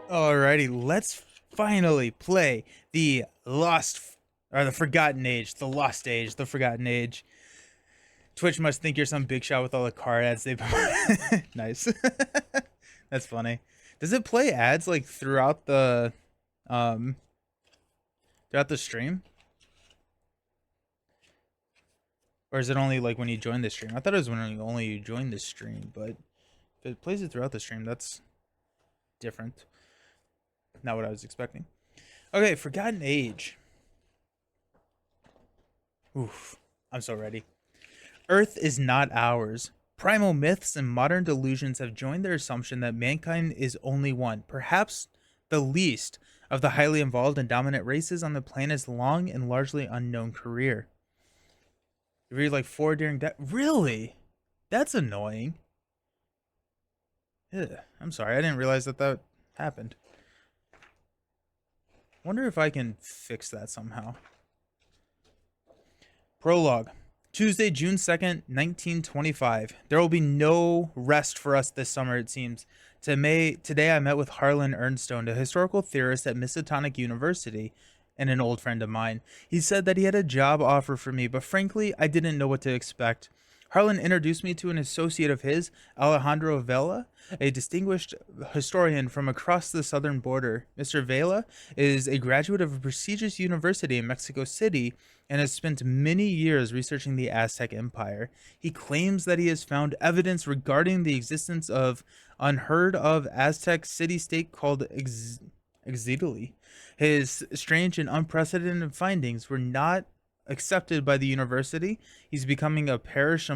Alrighty, let's finally play the the Forgotten Age, the Lost Age, the Forgotten Age. Twitch must think you're some big shot with all the car ads they've Nice. That's funny. Does it play ads like um throughout the stream? Or is it only like when you join the stream? I thought it was when only you join the stream, but if it plays it throughout the stream, that's different. Not what I was expecting. Okay, Forgotten Age. Oof, I'm so ready. Earth is not ours. Primal myths and modern delusions have joined their assumption that mankind is only one, perhaps the least, of the highly involved and dominant races on the planet's long and largely unknown career. You read like 4 during that. Really? That's annoying. Ugh, I'm sorry, I didn't realize that happened. Wonder if I can fix that somehow. Prologue. Tuesday, June 2nd, 1925. There will be no rest for us this summer, it seems. Today I met with Harlan Ernstone, a historical theorist at Miskatonic University, and an old friend of mine. He said that he had a job offer for me, but frankly, I didn't know what to expect. Harlan introduced me to an associate of his, Alejandro Vela, a distinguished historian from across the southern border. Mr. Vela is a graduate of a prestigious university in Mexico City and has spent many years researching the Aztec Empire. He claims that he has found evidence regarding the existence of unheard of Aztec city-state called Exidali. His strange and unprecedented findings were not accepted by the university. He's becoming a pariah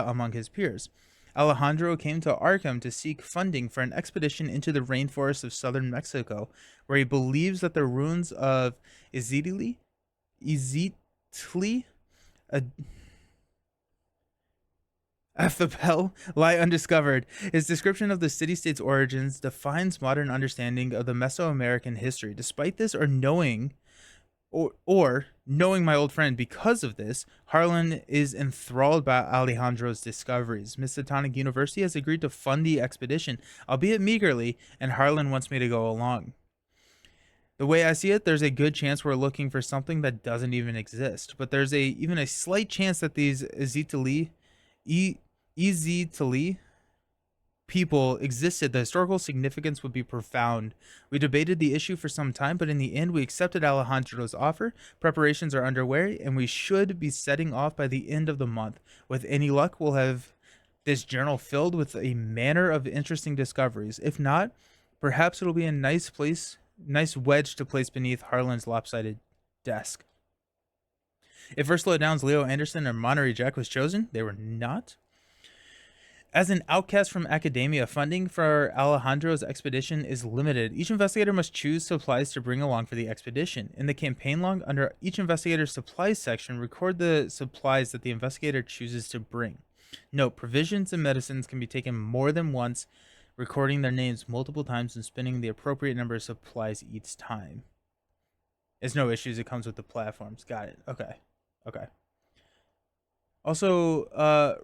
among his peers. Alejandro came to Arkham to seek funding for an expedition into the rainforests of southern Mexico, where he believes that the ruins of Izitli, a Athapel lie undiscovered. His description of the city-state's origins defines modern understanding of the Mesoamerican history. Despite this, or knowing my old friend because of this, Harlan is enthralled by Alejandro's discoveries. Miskatonic University has agreed to fund the expedition, albeit meagerly, and Harlan wants me to go along. The way I see it, there's a good chance we're looking for something that doesn't even exist, but there's even a slight chance that these Izitali people existed. The historical significance would be profound. We debated the issue for some time, but in the end, we accepted Alejandro's offer. Preparations are underway, and we should be setting off by the end of the month. With any luck, we'll have this journal filled with a manner of interesting discoveries. If not, perhaps it'll be a nice wedge to place beneath Harlan's lopsided desk. If Ursula Downs, Leo Anderson, or Monterey Jack was chosen, they were not. As an outcast from academia, funding for Alejandro's expedition is limited. Each investigator must choose supplies to bring along for the expedition. In the campaign log, under each investigator's supplies section, record the supplies that the investigator chooses to bring. Note, provisions and medicines can be taken more than once, recording their names multiple times and spending the appropriate number of supplies each time. It's no issues, it comes with the platforms. Got it. Okay. Also,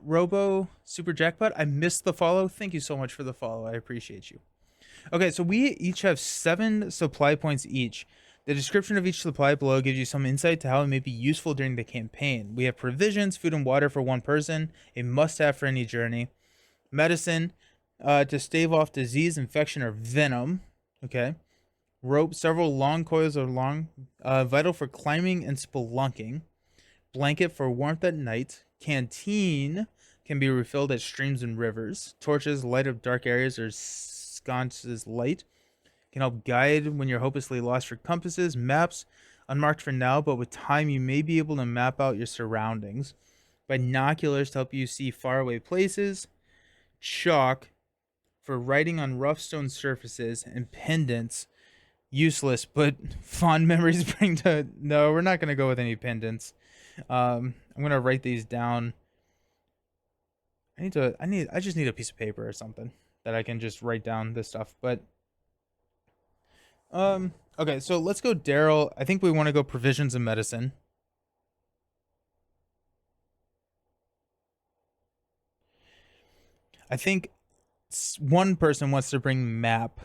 Robo Super Jackpot, I missed the follow. Thank you so much for the follow. I appreciate you. Okay, so we each have 7 supply points each. The description of each supply below gives you some insight to how it may be useful during the campaign. We have provisions, food and water for 1 person, a must-have for any journey. Medicine, to stave off disease, infection, or venom. Okay. Rope, several long coils are vital for climbing and spelunking. Blanket for warmth at night. Canteen can be refilled at streams and rivers. Torches light up dark areas or sconces light. Can help guide when you're hopelessly lost for compasses. Maps, unmarked for now, but with time you may be able to map out your surroundings. Binoculars to help you see faraway places. Chalk for writing on rough stone surfaces. And pendants, useless, but fond memories bring to... No, we're not going to go with any pendants. I'm gonna write these down. I just need a piece of paper or something that I can just write down this stuff. But okay, so let's go Daryl. I think we want to go provisions and medicine. I think one person wants to bring map.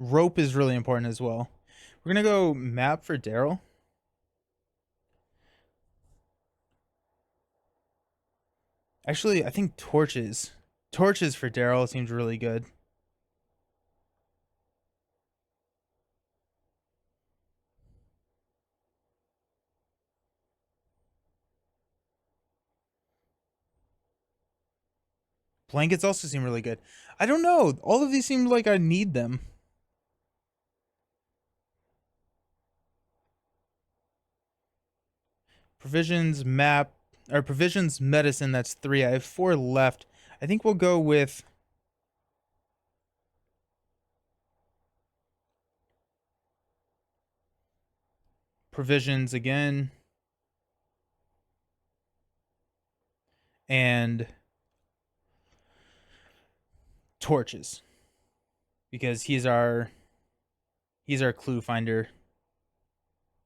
Rope is really important as well. We're gonna go map for Daryl. Actually, I think torches. Torches for Daryl seems really good. Blankets also seem really good. I don't know. All of these seem like I need them. Provisions, map, or provisions, medicine, that's 3. I have 4 left. I think we'll go with provisions again. And torches. Because he's our clue finder.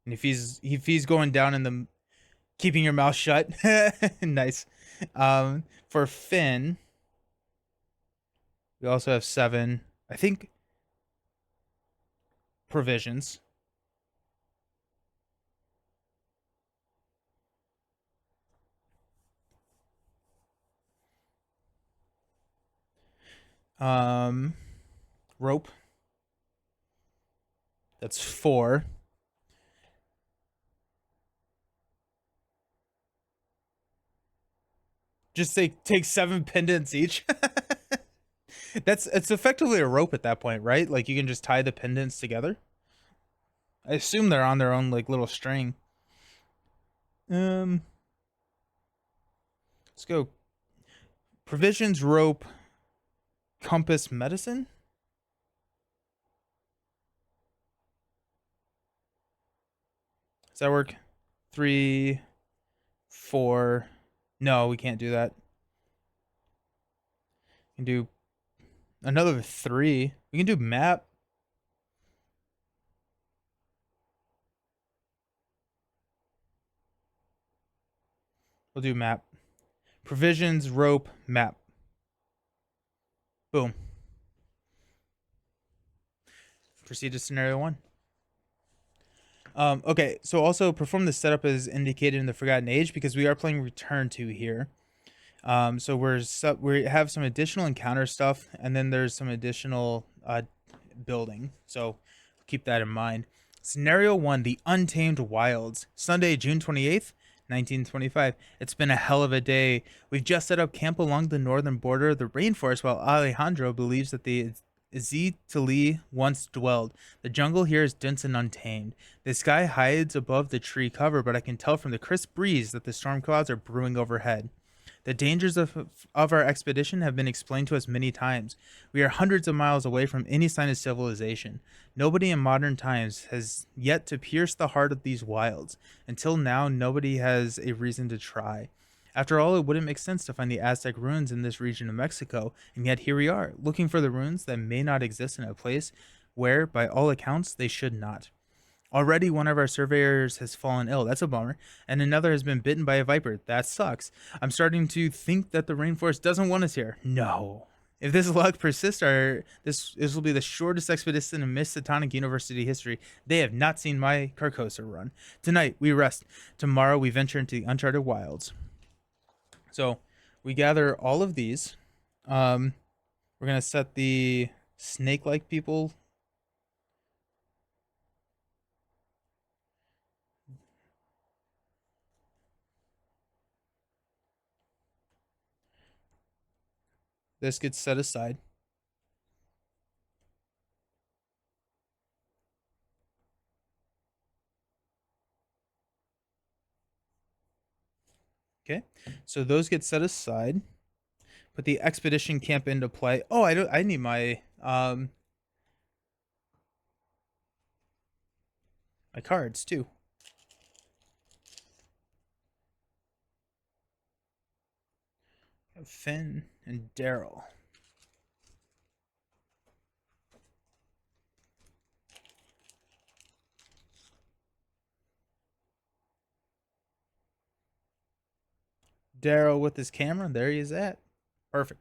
And if he's going down in the keeping your mouth shut. Nice. For Finn, we also have 7. I think provisions. Rope. That's 4. Just take 7 pendants each. It's effectively a rope at that point, right? Like you can just tie the pendants together. I assume they're on their own like little string. Let's go. Provisions, rope, compass, medicine. Does that work? 3, 4. No, we can't do that. We can do another 3. We can do map. We'll do map. Provisions, rope, map. Boom. Proceed to scenario 1. Okay, so also perform the setup as indicated in the Forgotten Age because we are playing Return to here. So we have some additional encounter stuff, and then there's some additional building. So keep that in mind. Scenario 1: The Untamed Wilds. Sunday, June 28th, 1925. It's been a hell of a day. We've just set up camp along the northern border of the rainforest while Alejandro believes that the Izitali once dwelled. The jungle here is dense and untamed. The sky hides above the tree cover, but I can tell from the crisp breeze that the storm clouds are brewing overhead. The dangers of our expedition have been explained to us many times. We are hundreds of miles away from any sign of civilization. Nobody in modern times has yet to pierce the heart of these wilds. Until now, nobody has a reason to try. After all, it wouldn't make sense to find the Aztec ruins in this region of Mexico, and yet here we are, looking for the ruins that may not exist in a place where, by all accounts, they should not. Already one of our surveyors has fallen ill. That's a bummer. And another has been bitten by a viper. That sucks. I'm starting to think that the rainforest doesn't want us here. No. If this luck persists, this will be the shortest expedition in Miskatonic University history. They have not seen my Carcosa run. Tonight, we rest. Tomorrow, we venture into the uncharted wilds. So, we gather all of these. We're going to set the snake-like people. This gets set aside. Okay, so those get set aside. Put the expedition camp into play. Oh, I need my my cards too. Finn and Daryl. Daryl with his camera. There he is at. Perfect.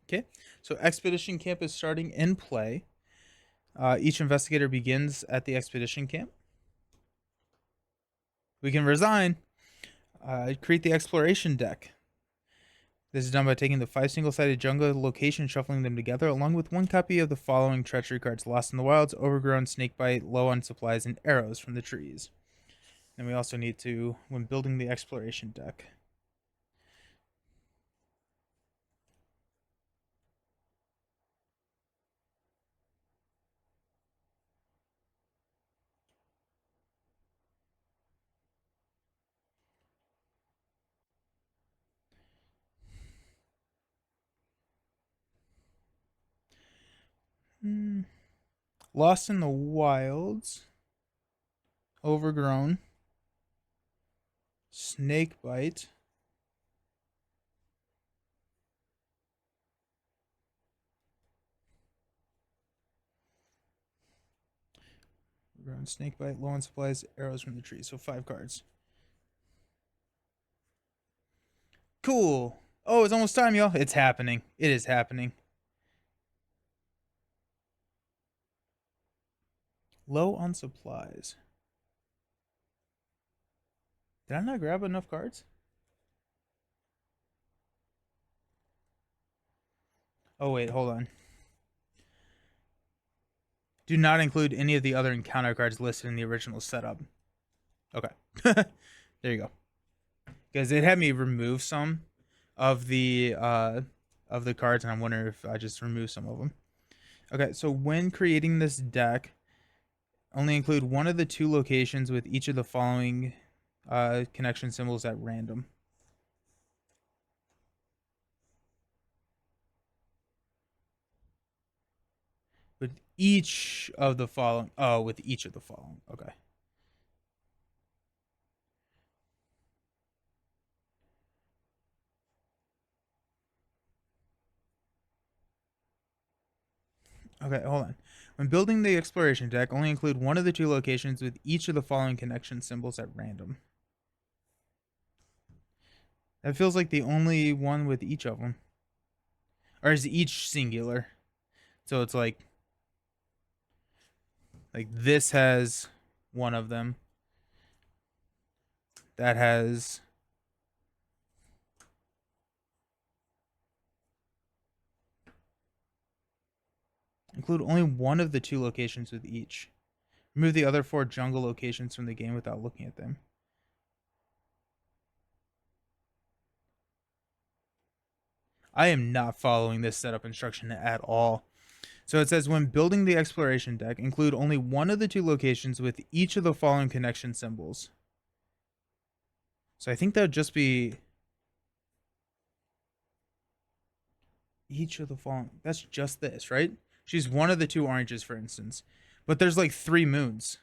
Okay, so expedition camp is starting in play. Each investigator begins at the expedition camp. We can resign. Create the exploration deck. This is done by taking the 5 single-sided jungle locations, shuffling them together, along with 1 copy of the following treachery cards: Lost in the Wilds, Overgrown, Snakebite, Low on Supplies, and Arrows from the Trees. And we also need to, when building the exploration deck. Lost in the Wilds, Overgrown, Snakebite, Snakebite, Low on Supplies, Arrows from the Trees. So 5 cards. Cool. Oh, it's almost time, y'all. It's happening. It is happening. Low on supplies. Did I not grab enough cards? Oh, wait, hold on. Do not include any of the other encounter cards listed in the original setup. Okay. There you go. Because it had me remove some of the cards, and I'm wondering if I just remove some of them. Okay, so when creating this deck, only include one of the 2 locations with each of the following connection symbols at random. With each of the following. Oh, with each of the following. Okay. Okay, hold on. When building the exploration deck, only include one of the 2 locations with each of the following connection symbols at random. That feels like the only one with each of them. Or is each singular? So it's like this has one of them. That has include only one of the 2 locations with each. Remove the other 4 jungle locations from the game without looking at them. I am not following this setup instruction at all. So it says when building the exploration deck, include only one of the 2 locations with each of the following connection symbols. So I think that would just be each of the following. That's just this, right? She's one of the 2 oranges, for instance. But there's like 3 moons.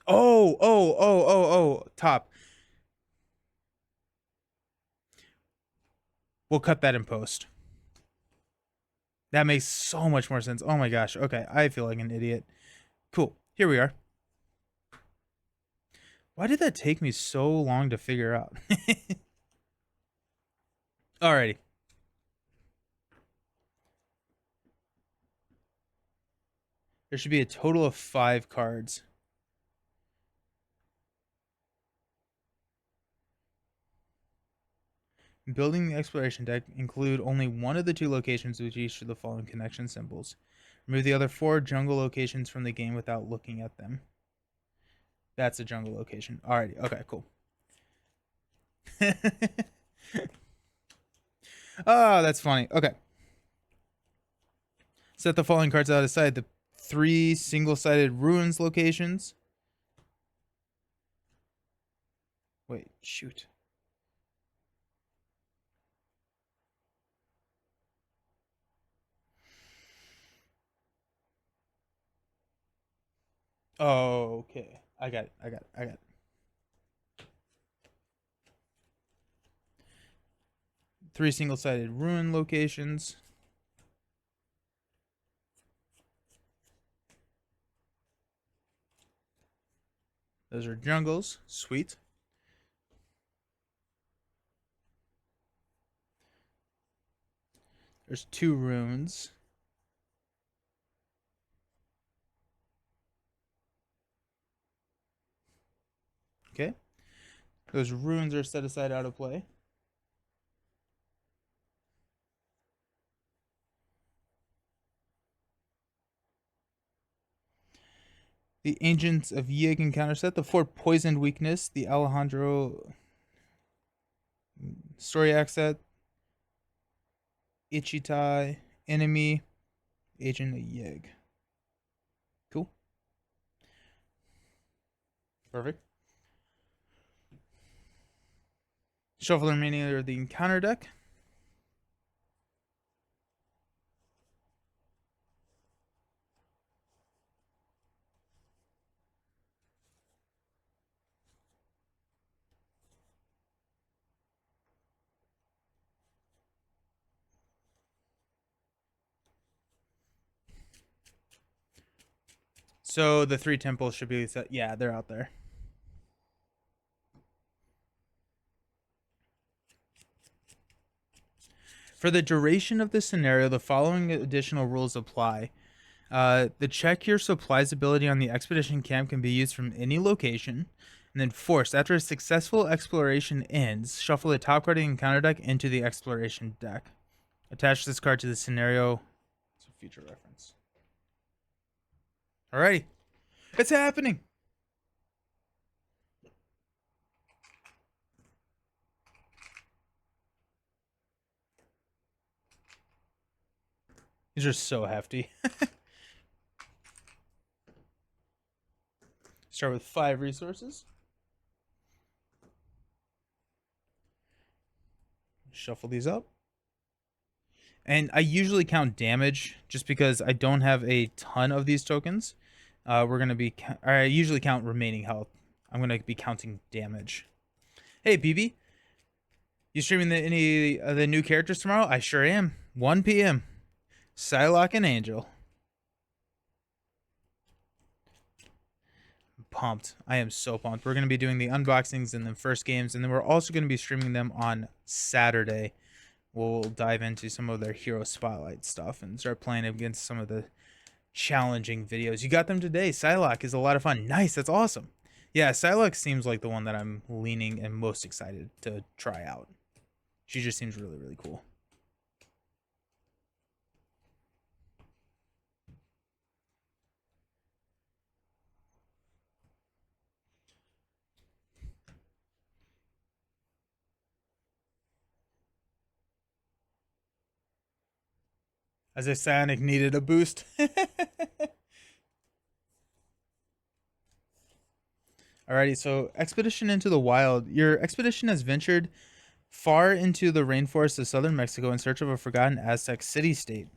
Oh, top. We'll cut that in post. That makes so much more sense. Oh my gosh. Okay, I feel like an idiot. Cool. Here we are. Why did that take me so long to figure out? Alrighty. There should be a total of 5 cards. Building the exploration deck, include only one of the 2 locations with each of the following connection symbols. Remove the other 4 jungle locations from the game without looking at them. That's a jungle location. Alrighty. Okay, cool. Oh, that's funny. Okay. Set the following cards out aside. The 3 single-sided ruins locations. Wait, shoot. Oh, okay. I got it. 3 single-sided ruin locations. Those are jungles. Sweet. There's 2 runes. Okay. Those runes are set aside out of play. The Ancients of Yig and counterset. The 4 poisoned weakness. The Alejandro story accent. Ichitai enemy. Agent of Yig. Cool. Perfect. Shuffle the remaining of the encounter deck. So the 3 temples should be set. Yeah, they're out there. For the duration of the scenario, the following additional rules apply. The check your supplies ability on the expedition camp can be used from any location. And then forced, after a successful exploration ends, shuffle the top card of the encounter deck into the exploration deck. Attach this card to the scenario. It's a future reference. Alrighty. It's happening! These are so hefty. Start with 5 resources. Shuffle these up. And I usually count damage just because I don't have a ton of these tokens. We're going to be... I usually count remaining health. I'm going to be counting damage. Hey, BB. You streaming any of the new characters tomorrow? I sure am. 1 p.m. Psylocke and Angel. Pumped. I am so pumped. We're going to be doing the unboxings and the first games, and then we're also going to be streaming them on Saturday. We'll dive into some of their hero spotlight stuff and start playing against some of the challenging videos. You got them today. Psylocke is a lot of fun. Nice. That's awesome. Yeah, Psylocke seems like the one that I'm leaning and most excited to try out. She just seems really, really cool. As if Sonic needed a boost. Alrighty, so Expedition into the Wild. Your expedition has ventured far into the rainforests of southern Mexico in search of a forgotten Aztec city-state.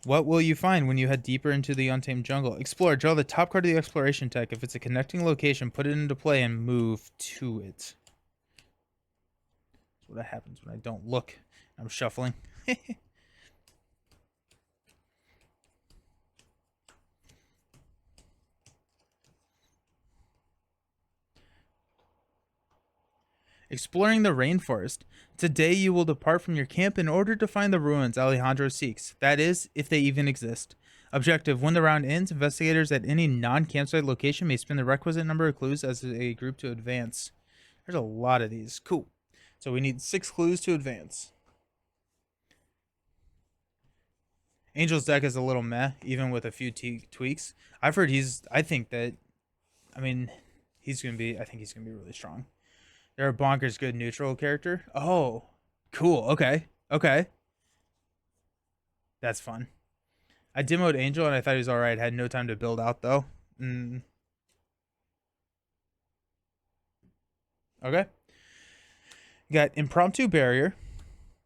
What will you find when you head deeper into the Untamed jungle? Explore. Draw the top card of the exploration deck. If it's a connecting location, put it into play and move to it. That's what happens when I don't look. I'm shuffling. Exploring the rainforest. Today you will depart from your camp in order to find the ruins Alejandro seeks. That is, if they even exist. Objective: when the round ends, investigators at any non-campsite location may spend the requisite number of clues as a group to advance. There's a lot of these. Cool. So we need 6 clues to advance. Angel's deck is a little meh, even with a few tweaks. I've heard I think he's going to be really strong. They're a bonkers good neutral character. Oh, cool. Okay. Okay. That's fun. I demoed Angel and I thought he was alright. Had no time to build out though. Okay. Got impromptu barrier,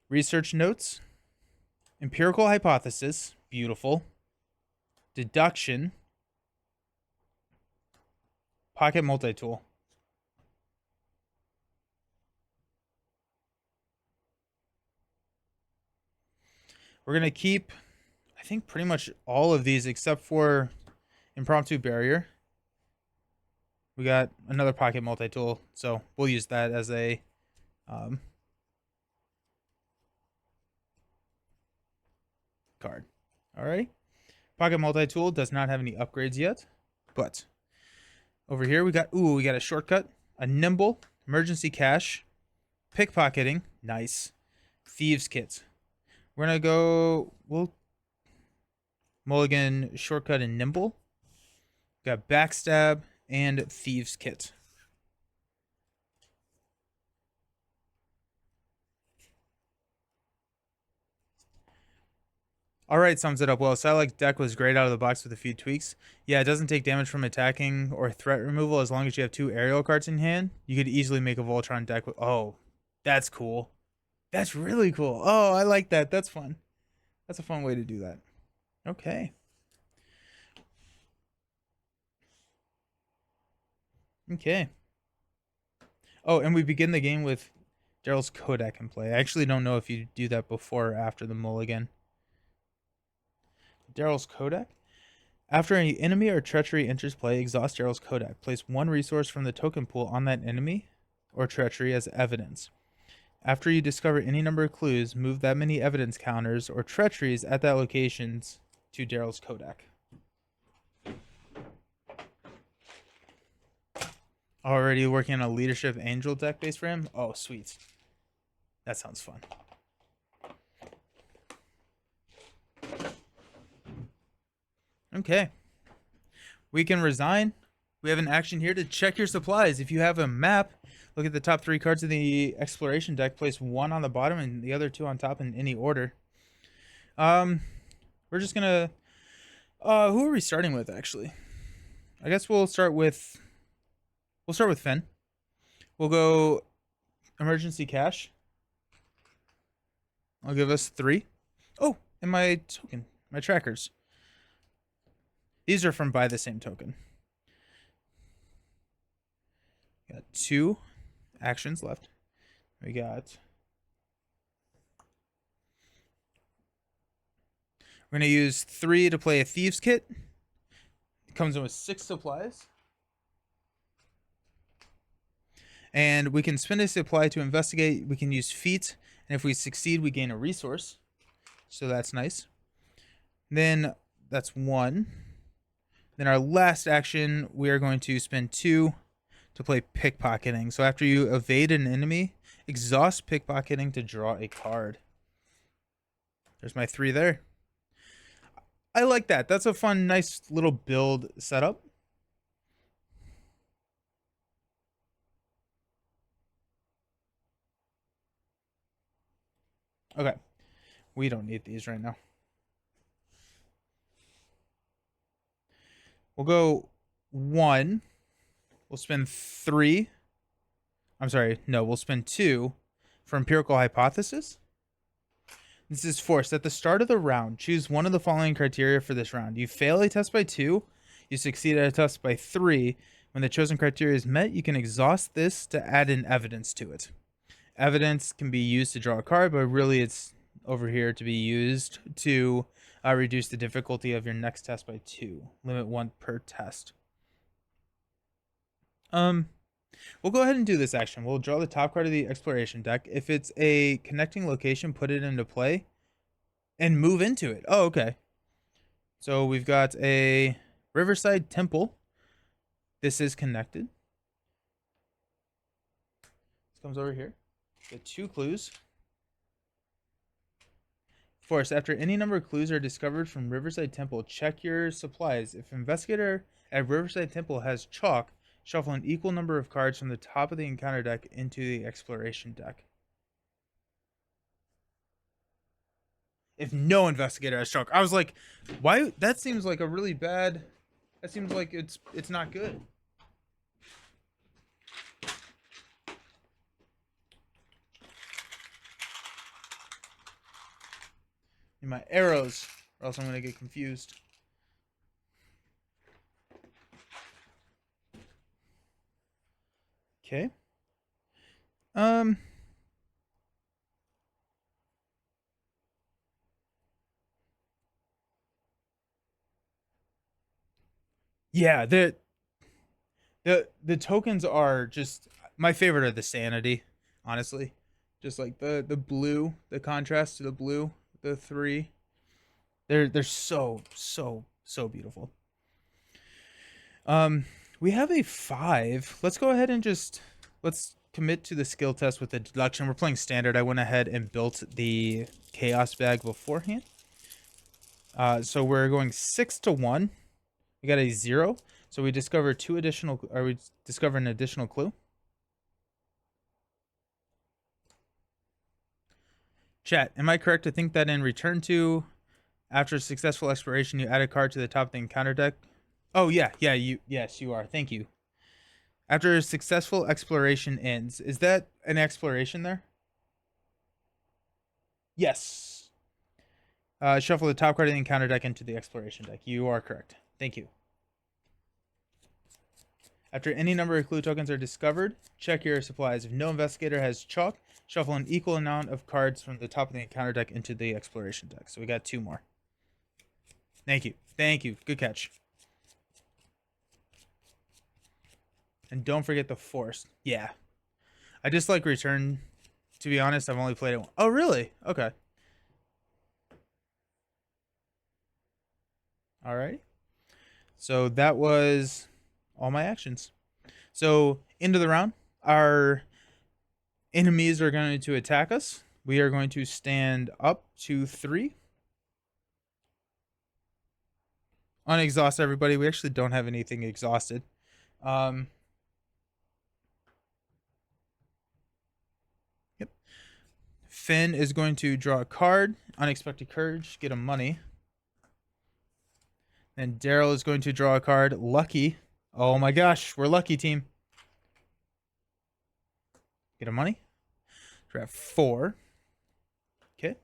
research notes, empirical hypothesis, beautiful, deduction, pocket multi-tool. We're going to keep, I think, pretty much all of these except for impromptu barrier. We got another pocket multi-tool, so we'll use that as a card. All right. Pocket multi-tool does not have any upgrades yet, but over here we got a shortcut, a nimble, emergency cache, pickpocketing, nice, thieves kit. We're gonna go, we'll mulligan, shortcut, and nimble. Got backstab and thieves kit. All right, sums it up well. Psylocke deck was great out of the box with a few tweaks. Yeah, it doesn't take damage from attacking or threat removal as long as you have 2 aerial cards in hand. You could easily make a Voltron deck with... Oh, that's cool. That's really cool. Oh, I like that. That's fun. That's a fun way to do that. Okay. Okay. Oh, and we begin the game with Daryl's Kodak in play. I actually don't know if you do that before or after the mulligan. Daryl's Kodak. After any enemy or treachery enters play, exhaust Daryl's Kodak. Place 1 resource from the token pool on that enemy or treachery as evidence. After you discover any number of clues, move that many evidence counters or treacheries at that locations to Daryl's Kodak. Already working on a leadership angel deck base for him? Oh, sweet. That sounds fun. Okay. We can resign. We have an action here to check your supplies. If you have a map, look at the top 3 cards of the exploration deck. Place 1 on the bottom and the other 2 on top in any order. We're just gonna... who are we starting with, actually? I guess we'll start with Finn. We'll go emergency cache. I'll give us 3. Oh, and my token, my trackers. These are from buy the same token. Got 2 actions left. We're going to use 3 to play a thieves kit. It comes in with 6 supplies. And we can spend a supply to investigate. We can use feat. And if we succeed, we gain a resource. So that's nice. Then that's 1. Then our last action, we are going to spend 2 to play pickpocketing. So after you evade an enemy, exhaust pickpocketing to draw a card. There's my 3 there. I like that. That's a fun, nice little build setup. Okay. We don't need these right now. We'll go 1. We'll spend 3. I'm sorry. No, we'll spend 2 for empirical hypothesis. This is forced. At the start of the round, choose one of the following criteria for this round. You fail a test by 2. You succeed at a test by 3. When the chosen criteria is met, you can exhaust this to add in evidence to it. Evidence can be used to draw a card, but really it's over here to be used to reduce the difficulty of your next test by 2. Limit 1 per test. We'll go ahead and do this action. We'll draw the top card of the exploration deck. If it's a connecting location, put it into play and move into it. Oh, okay. So we've got a Riverside Temple. This is connected. This comes over here. Get 2 clues. Force. After any number of clues are discovered from Riverside Temple, check your supplies. If investigator at Riverside Temple has chalk, shuffle an equal number of cards from the top of the encounter deck into the exploration deck. If no investigator has chalk. I was like, why? That seems like a really bad... That seems like it's not good. Need my arrows, or else I'm going to get confused. Okay. Yeah, the tokens are just my favorite are the sanity, honestly. Just like the blue, the contrast to the blue, the 3. They're so beautiful. We have a 5. Let's go ahead and let's commit to the skill test with the deduction. We're playing standard. I went ahead and built the chaos bag beforehand. So we're going 6 to 1. We got a 0. So we discover we discover an additional clue. Chat, am I correct to think that in return to, after successful exploration, you add a card to the top of the encounter deck? Oh yeah, yes, you are. Thank you. After a successful exploration ends, is that an exploration there? Yes. Shuffle the top card of the encounter deck into the exploration deck. You are correct. Thank you. After any number of clue tokens are discovered, check your supplies. If no investigator has chalk, shuffle an equal amount of cards from the top of the encounter deck into the exploration deck. So we got 2 more. Thank you. Thank you. Good catch. And don't forget the force. Yeah. I just like return. To be honest, I've only played it once. Oh, really? Okay. Alrighty. So that was all my actions. So into the round, our enemies are going to attack us. We are going to stand up to 3. Unexhaust everybody. We actually don't have anything exhausted. Yep. Finn is going to draw a card. Unexpected Courage. Get him money. And Daryl is going to draw a card. Lucky. Oh my gosh. We're lucky, team. Get him money. Draw 4. Okay.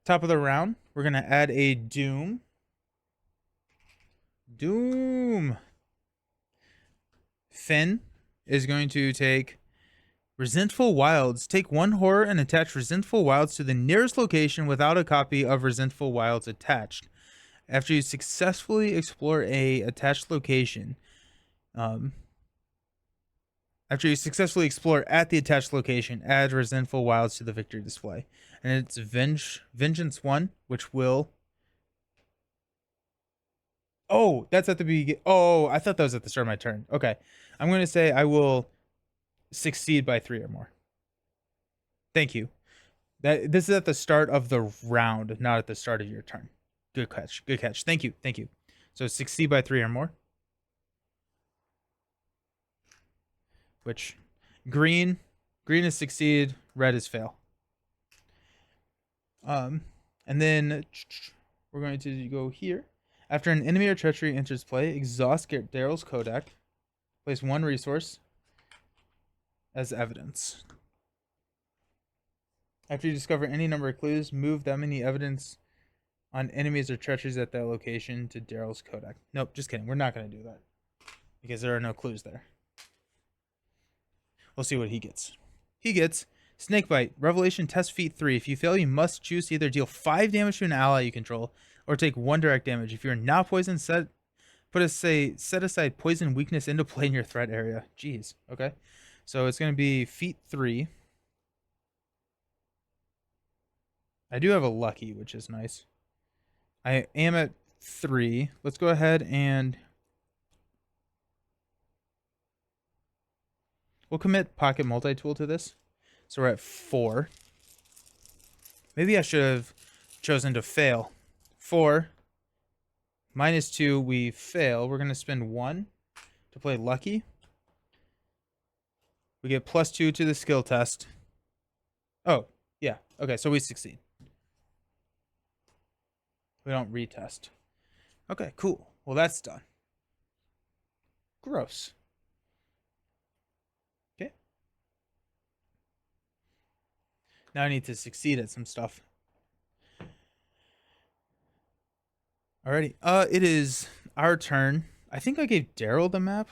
Top of the round. We're going to add a Doom. Doom. Finn is going to take Resentful Wilds. Take 1 horror and attach Resentful Wilds to the nearest location without a copy of Resentful Wilds attached. After you successfully explore a attached location, after you successfully explore at the attached location, add Resentful Wilds to the victory display. And it's Vengeance 1, which will... Oh, that's at the beginning. Oh, I thought that was at the start of my turn. Okay. I'm going to say I will succeed by 3 or more. Thank you. This is at the start of the round, not at the start of your turn. Good catch. Good catch. Thank you. Thank you. So succeed by 3 or more. Which green is succeed, red is fail. And then we're going to go here. After an enemy or treachery enters play, exhaust Daryl's Kodak. Place 1 resource as evidence. After you discover any number of clues, move that many evidence on enemies or treacheries at that location to Daryl's Kodak. Nope, just kidding. We're not going to do that because there are no clues there. We'll see what he gets. He gets Snakebite, Revelation Test Feat 3. If you fail, you must choose to either deal 5 damage to an ally you control or take 1 direct damage. If you're not poisoned, set aside poison weakness into play in your threat area. Jeez. Okay. So it's going to be Feat 3. I do have a lucky, which is nice. I am at 3. Let's go ahead and we'll commit Pocket Multi-Tool to this. So we're at 4. Maybe I should have chosen to fail. 4. -2, we fail. We're going to spend 1 to play Lucky. We get +2 to the skill test. Oh, yeah. Okay, so we succeed. We don't retest. Okay, cool. Well, that's done. Gross. Okay. Now I need to succeed at some stuff. Alrighty. It is our turn. I think I gave Daryl the map.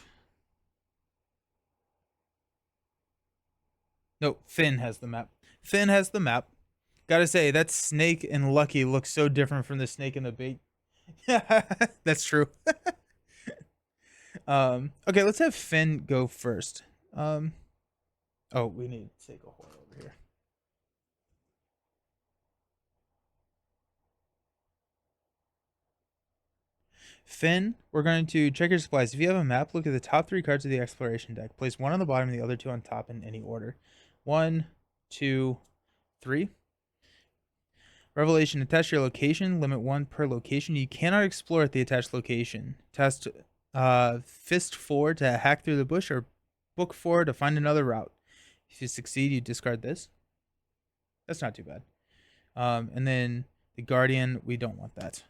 No, Finn has the map. Finn has the map. Gotta say, that snake and Lucky look so different from the snake and the bait. That's true. Okay, let's have Finn go first. Oh, we need to take a horror over here. Finn, we're going to check your supplies. If you have a map, look at the top 3 cards of the exploration deck. Place one on the bottom and the other 2 on top in any order. 1, 2, 3. Revelation, attach your location. Limit 1 per location. You cannot explore at the attached location. Test Fist 4 to hack through the bush, or Book 4 to find another route. If you succeed, you discard this. That's not too bad. And then the Guardian, we don't want that.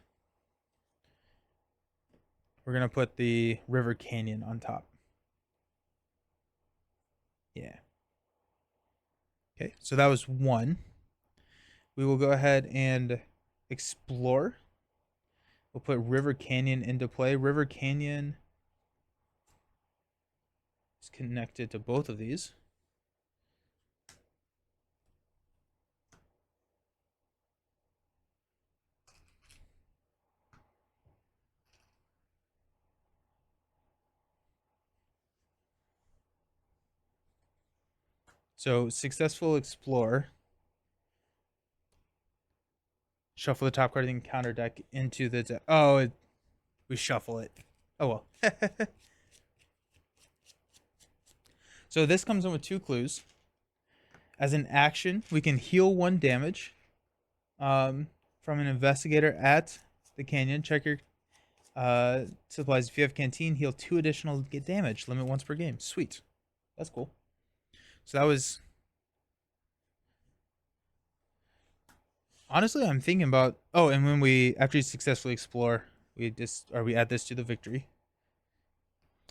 We're going to put the River Canyon on top. Yeah. Okay, so that was 1. We will go ahead and explore. We'll put River Canyon into play. River Canyon is connected to both of these. So successful explore. Shuffle the top card of the encounter deck into the deck. Oh, we shuffle it. Oh well. So this comes in with 2 clues. As an action, we can heal 1 damage from an investigator at the canyon. Check your supplies. If you have canteen, heal 2 additional damage. Limit once per game. Sweet. That's cool. So that was... Honestly, I'm thinking about... Oh, and when we... After you successfully explore, we add this to the victory.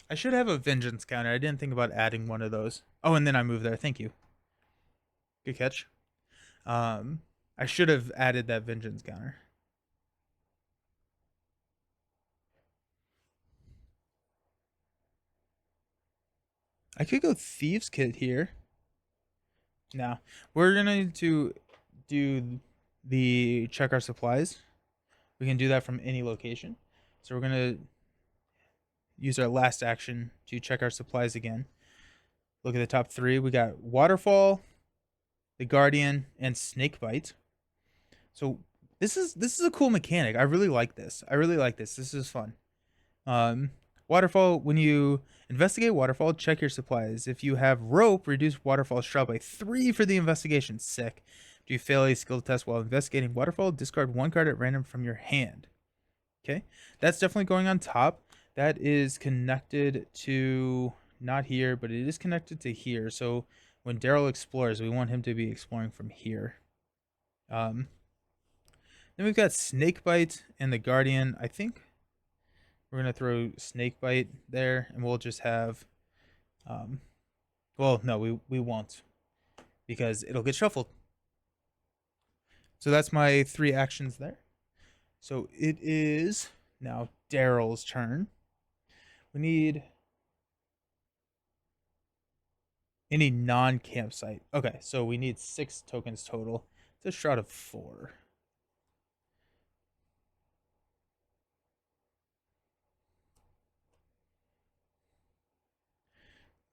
I should have a vengeance counter. I didn't think about adding one of those. Oh, and then I move there. Thank you. Good catch. I should have added that vengeance counter. I could go Thieves Kit here. No. We're going to do the check our supplies. We can do that from any location. So we're going to use our last action to check our supplies again. Look at the top 3. We got Waterfall, the Guardian, and Snakebite. So this is a cool mechanic. I really like this. This is fun. Waterfall, when you investigate Waterfall, check your supplies. If you have Rope, reduce Waterfall's shot by 3 for the investigation. Sick. Do you fail a skill test while investigating Waterfall, discard 1 card at random from your hand. Okay, that's definitely going on top. That is connected to, not here, but it is connected to here. So when Daryl explores, we want him to be exploring from here. Then we've got Snakebite and the Guardian. I think we're going to throw Snakebite there, and we'll just have... well, no, we won't, because it'll get shuffled. So that's my 3 actions there. So it is now Daryl's turn. We need any non-campsite. Okay, so we need 6 tokens total. It's a shot of 4.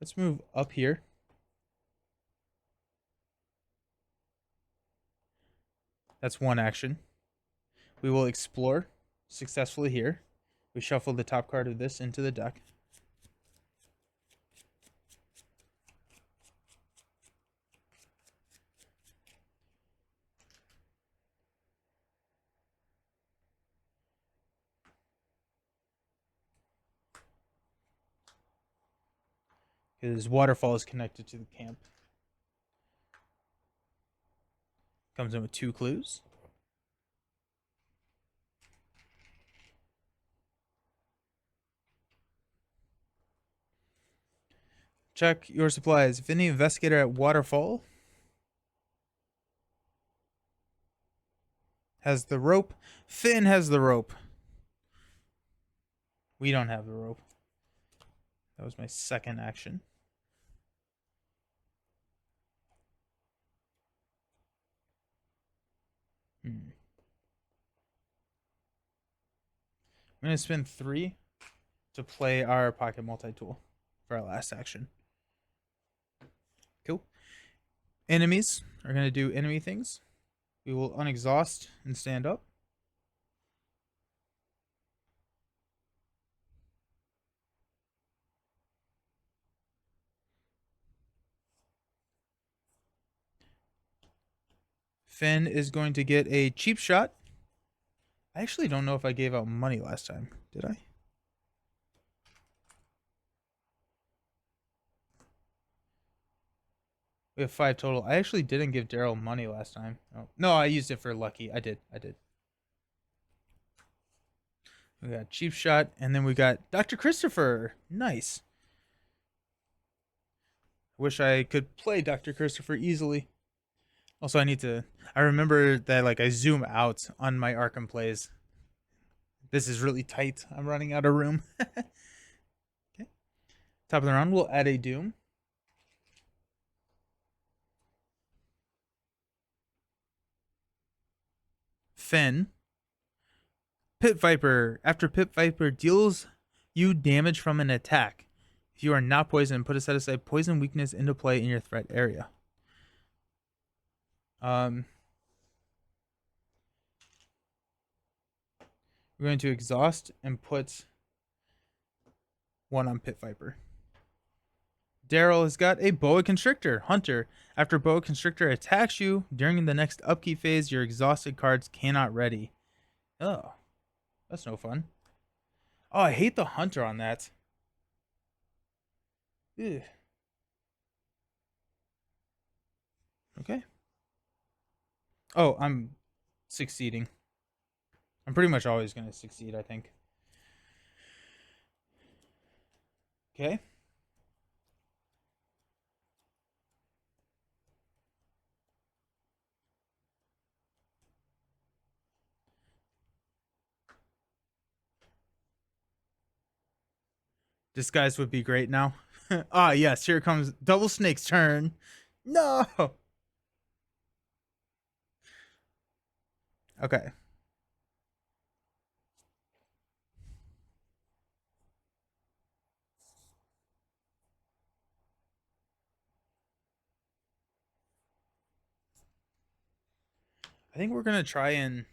Let's move up here. That's 1 action. We will explore successfully here. We shuffle the top card of this into the deck. His waterfall is connected to the camp. Comes in with 2 clues. Check your supplies. If any investigator at Waterfall has the rope, Finn has the rope. We don't have the rope. That was my 2nd action. I'm going to spend 3 to play our pocket multi-tool for our last action. Cool. Enemies are going to do enemy things. We will unexhaust and stand up. Finn is going to get a cheap shot. I actually don't know if I gave out money last time. Did I? We have 5 total. I actually didn't give Daryl money last time. Oh, no, I used it for lucky. I did. We got cheap shot, and then we got Dr. Christopher. Nice. Wish I could play Dr. Christopher easily. Also, I remember that like I zoom out on my Arkham plays. This is really tight. I'm running out of room. Okay. Top of the round, we'll add a Doom. Finn. Pit Viper. After Pit Viper deals you damage from an attack, if you are not poisoned, put a set aside poison weakness into play in your threat area. We're going to exhaust and put 1 on Pit Viper. Daryl has got a Boa Constrictor. Hunter. After Boa Constrictor attacks you during the next upkeep phase, your exhausted cards cannot ready. Oh, that's no fun. Oh, I hate the Hunter on that. Ugh. Okay. Oh, I'm succeeding. I'm pretty much always going to succeed, I think. Okay. Disguise would be great now. Ah, yes, here comes Double Snake's turn. No. Okay. I think we're going to try and...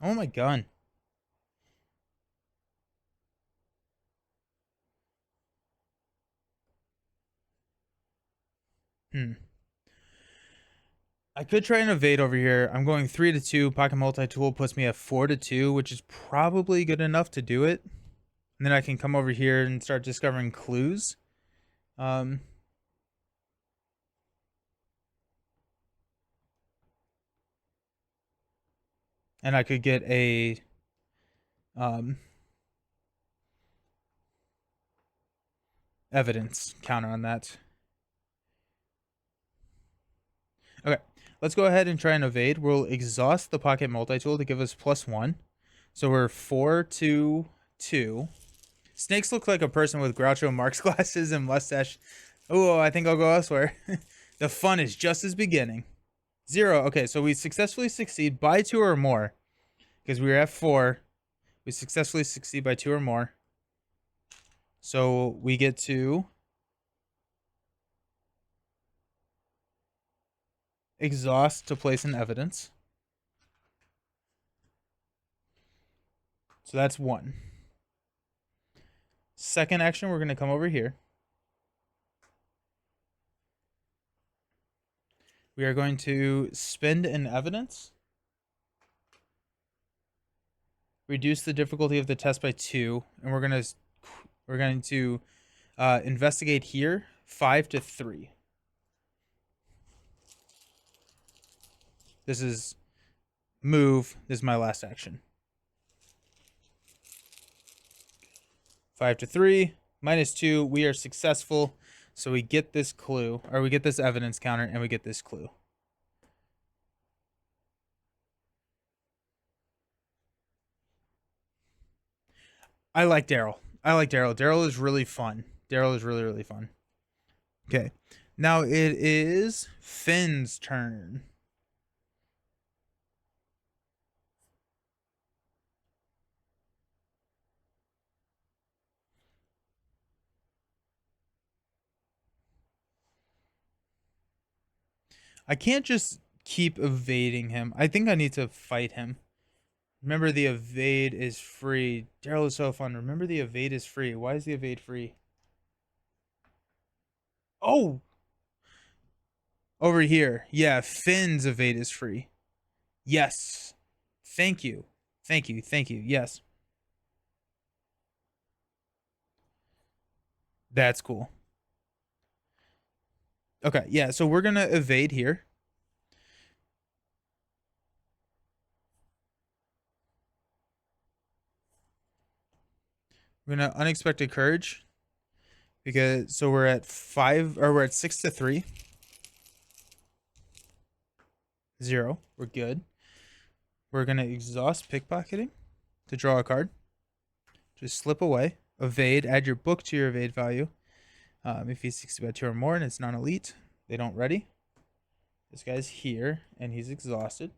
Oh, my gun. I could try and evade over here. I'm going 3-2. Pocket multi-tool puts me at 4-2, which is probably good enough to do it. And then I can come over here and start discovering clues. And I could get a evidence counter on that. Okay, let's go ahead and try and evade. We'll exhaust the pocket multi-tool to give us +1. So we're 4-2. Snakes look like a person with Groucho Marx glasses and mustache. Oh, I think I'll go elsewhere. The fun is just as beginning. 0. Okay, so we successfully succeed by 2 or more. Because we were at 4. We successfully succeed by 2 or more. So we get to exhaust to place an evidence. So that's 1. Second action, we're going to come over here. We are going to spend an evidence. Reduce the difficulty of the test by 2, and we're going to investigate here 5-3. This is move. This is my last action. 5-3 -2. We are successful, so we get this clue, or we get this evidence counter, and we get this clue. I like Daryl. Daryl is really fun. Daryl is really, really fun. Okay. Now it is Finn's turn. I can't just keep evading him. I think I need to fight him. Remember, the evade is free. Daryl is so fun. Remember, the evade is free. Why is the evade free? Oh, over here. Yeah, Finn's evade is free. Yes. Thank you. Thank you. Thank you. Yes. That's cool. Okay, yeah, so we're gonna evade here. We're gonna unexpected courage. Because so we're at 6 to 3. 0. We're good. We're gonna exhaust pickpocketing to draw a card. Just slip away. Evade. Add your book to your evade value. If he's 60 by 2 or more and it's non-elite, they don't ready. This guy's here and he's exhausted.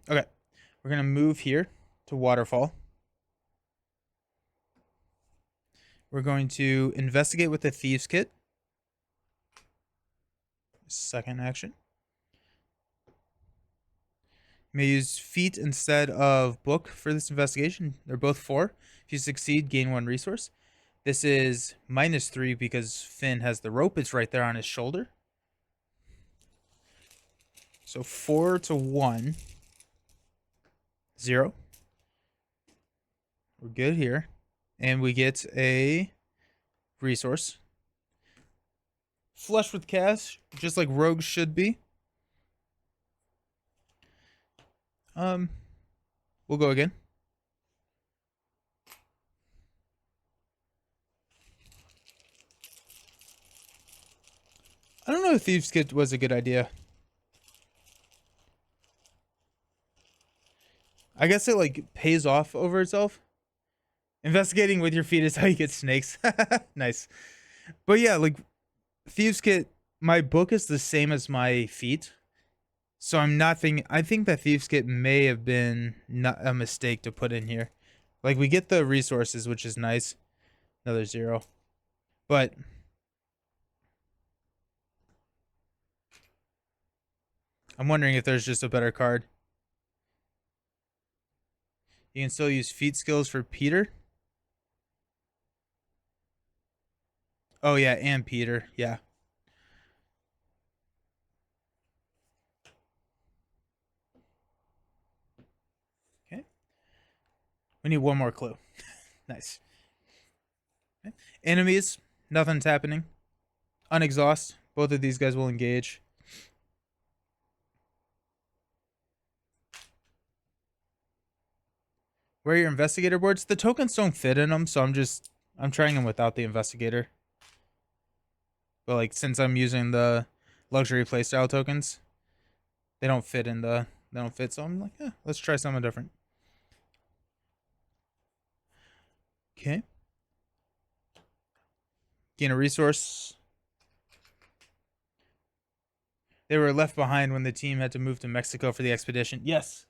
Okay. We're gonna move here to waterfall. We're going to investigate with the thieves kit. Second action. You may use feat instead of book for this investigation. They're both 4. If you succeed, gain 1 resource. This is -3 because Finn has the rope. It's right there on his shoulder. So 4 to 1. 0. We're good here. And we get a resource. Flush with cash, just like rogues should be. We'll go again. I don't know if Thieves Kit was a good idea. I guess it like pays off over itself. Investigating with your feet is how you get snakes. Nice. But yeah, like Thieves Kit, my book is the same as my feet. So I'm not thinking, I think that Thieves Kit may have been not a mistake to put in here. Like we get the resources, which is nice. Another 0. But I'm wondering if there's just a better card. You can still use feat skills for Peter. Oh yeah, and Peter. Yeah. Okay. We need one more clue. Nice. Okay. Enemies. Nothing's happening. Unexhaust. Both of these guys will engage. Where are your investigator boards? The tokens don't fit in them, so I'm trying them without the investigator. But like since I'm using the luxury playstyle tokens, they don't fit, so I'm like, yeah, let's try something different. Okay. Gain a resource. They were left behind when the team had to move to Mexico for the expedition. Yes.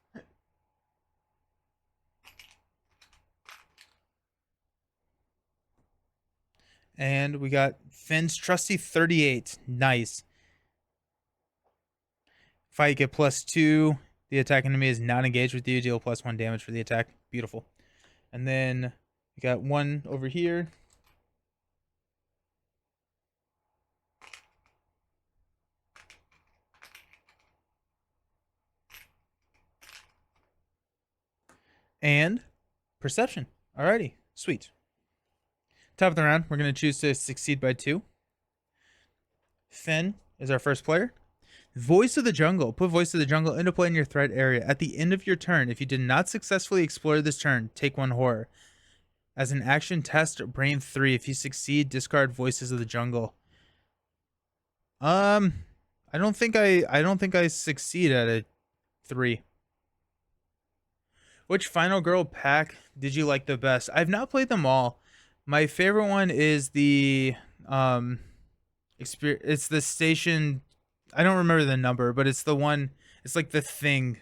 And we got Finn's trusty 38. Nice. If I get +2, the attack enemy is not engaged with you. Deal +1 damage for the attack. Beautiful. And then we got 1 over here. And perception. Alrighty. Sweet. Top of the round, we're going to choose to succeed by 2. Finn is our first player. Voice of the Jungle. Put Voice of the Jungle into play in your threat area. At the end of your turn, if you did not successfully explore this turn, take 1 horror. As an action, test Brain 3. If you succeed, discard Voices of the Jungle. I don't think I succeed at a 3. Which Final Girl pack did you like the best? I've not played them all. My favorite one is the it's the station, I don't remember the number, but it's the one, it's like the thing.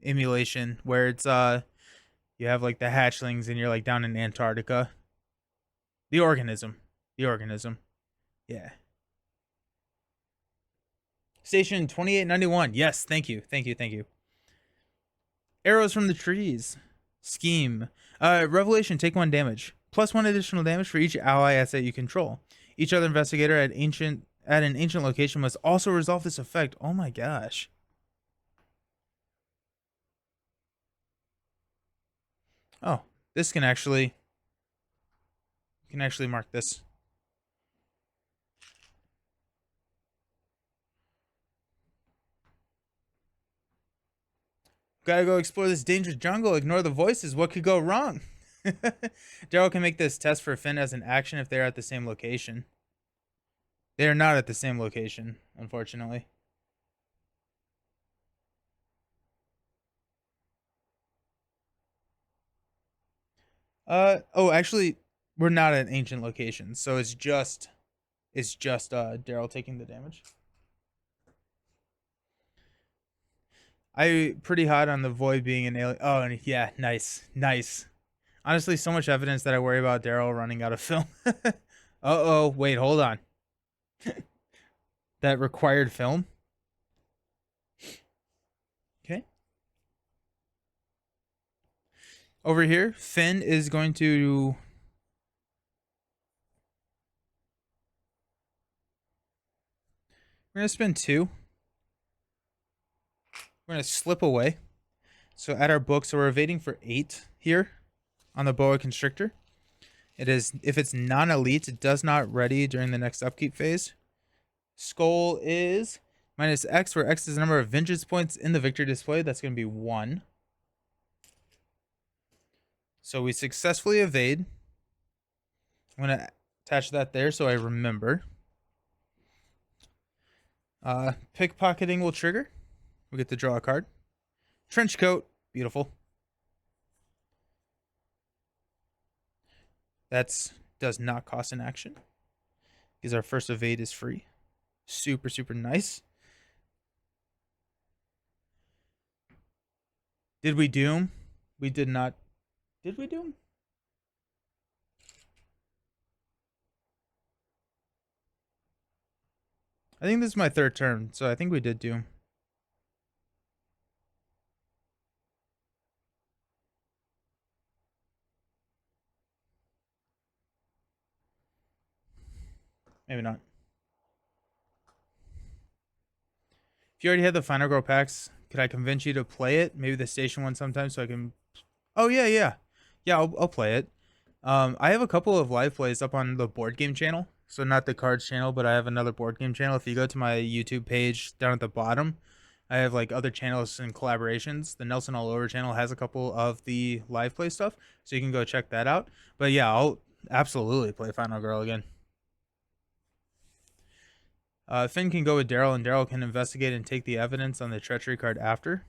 emulation where it's you have like the hatchlings and you're like down in Antarctica. The organism. The organism. Yeah. Station 2891. Yes, thank you. Thank you. Thank you. Arrows from the trees. Scheme. Revelation, take 1 damage. Plus 1 additional damage for each ally asset you control. Each other investigator at an ancient location must also resolve this effect. Oh my gosh. Oh, this can actually mark this. Gotta go explore this dangerous jungle. Ignore the voices. What could go wrong? Daryl can make this test for Finn as an action if they're at the same location. They are not at the same location, unfortunately. Oh, actually, we're not at ancient locations, so it's just Daryl taking the damage. I pretty hot on the void being an alien. Oh, and yeah, nice, nice. Honestly, so much evidence that I worry about Daryl running out of film. Uh-oh, wait, hold on. That required film? Okay. Over here, Finn is going to... We're going to spend 2. We're going to slip away. So at our book, so we're evading for 8 here on the boa constrictor. It is, if it's non-elite, it does not ready during the next upkeep phase. Skull is minus X, where X is the number of vengeance points in the victory display. That's going to be 1. So we successfully evade. I'm going to attach that there so I remember. Pickpocketing will trigger. We get to draw a card. Trench coat. Beautiful. That does not cost an action, because our first evade is free. Super, super nice. Did we doom? We did not. Did we doom? I think this is my 3rd turn, so I think we did doom. Maybe not. If you already had the Final Girl packs, could I convince you to play it? Maybe the station one sometime so I can... Oh, yeah, yeah. Yeah, I'll play it. I have a couple of live plays up on the board game channel. So not the cards channel, but I have another board game channel. If you go to my YouTube page down at the bottom, I have like other channels and collaborations. The Nelson All Over channel has a couple of the live play stuff, so you can go check that out. But yeah, I'll absolutely play Final Girl again. Finn can go with Daryl, and Daryl can investigate and take the evidence on the treachery card after.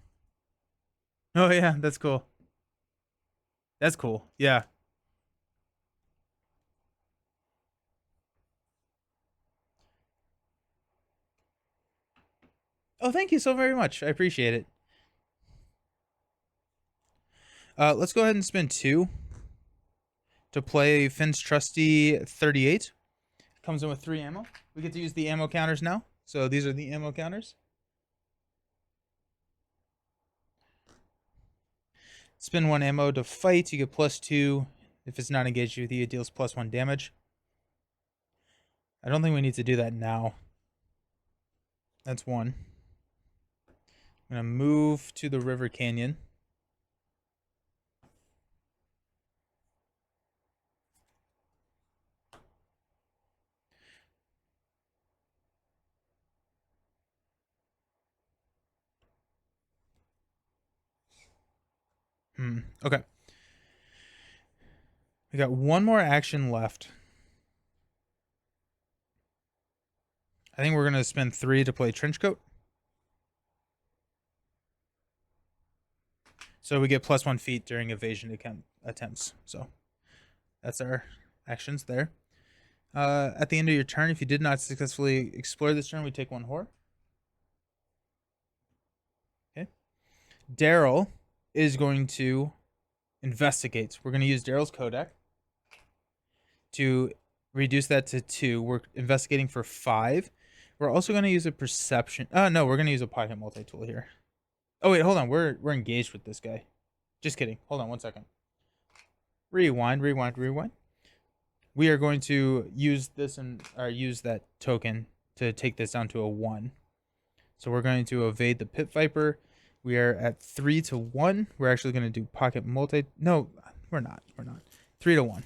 Oh yeah, that's cool. That's cool. Yeah. Oh, thank you so very much. I appreciate it. Let's go ahead and spend 2 to play Finn's trusty 38. Comes in with 3 ammo. We get to use the ammo counters now. So these are the ammo counters. Spend 1 ammo to fight. You get +2. If it's not engaged with you, it deals +1 damage. I don't think we need to do that now. That's 1. I'm going to move to the river canyon. Okay. We got 1 more action left. I think we're going to spend 3 to play Trenchcoat. So we get +1 feet during evasion attempts. So that's our actions there. At the end of your turn, if you did not successfully explore this turn, we take 1 horror. Okay. Daryl is going to investigate. We're going to use Daryl's codec to reduce that to 2. We're investigating for 5. We're also going to use a perception. No, we're going to use a pocket multi-tool here. Oh, wait, hold on. We're engaged with this guy. Just kidding. Hold on 1 second. Rewind. We are going to use this use that token to take this down to a 1. So we're going to evade the Pit Viper. We are at 3 to 1. We're actually going to do pocket multi. No, we're not. 3 to 1.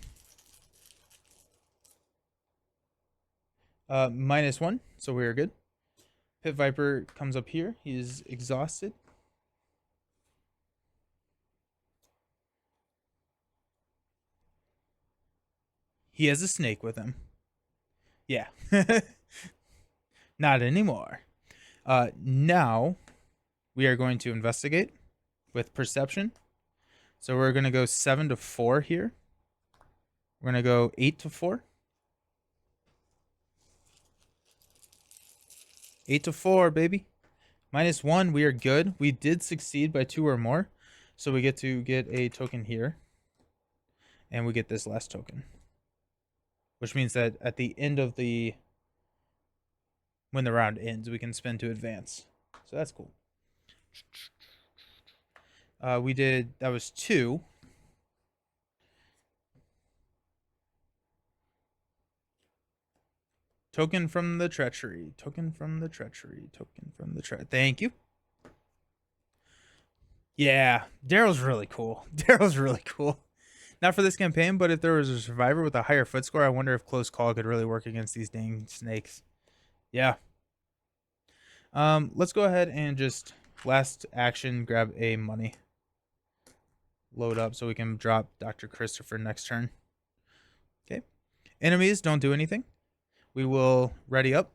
-1. So we are good. Pit Viper comes up here. He is exhausted. He has a snake with him. Yeah. Not anymore. Now we are going to investigate with perception. So we're going to go 7 to 4 here. We're going to go 8 to 4. 8 to 4, baby. -1, we are good. We did succeed by 2 or more. So we get to get a token here. And we get this last token. Which means that at the end of when the round ends, we can spend to advance. So that's cool. That was 2. Token from the treachery. Thank you. Yeah, Daryl's really cool. Not for this campaign, but if there was a survivor with a higher foot score, I wonder if close call could really work against these dang snakes. Yeah. Let's go ahead and just last action grab a money. Load up so we can drop Dr. Christopher next turn. Okay. Enemies don't do anything. We will ready up.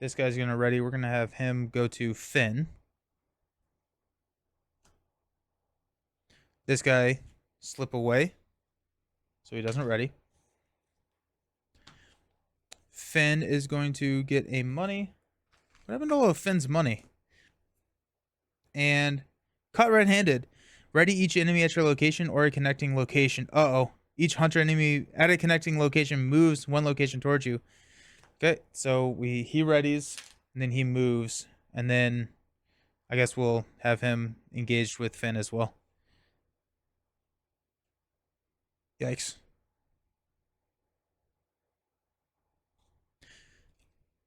This guy's going to ready. We're going to have him go to Finn. This guy slip away so he doesn't ready. Finn is going to get a money. What happened to all of Finn's money? And caught red-handed. Ready each enemy at your location or a connecting location. Uh-oh. Each hunter enemy at a connecting location moves 1 location towards you. Okay, so he readies, and then he moves, and then I guess we'll have him engaged with Finn as well. Yikes.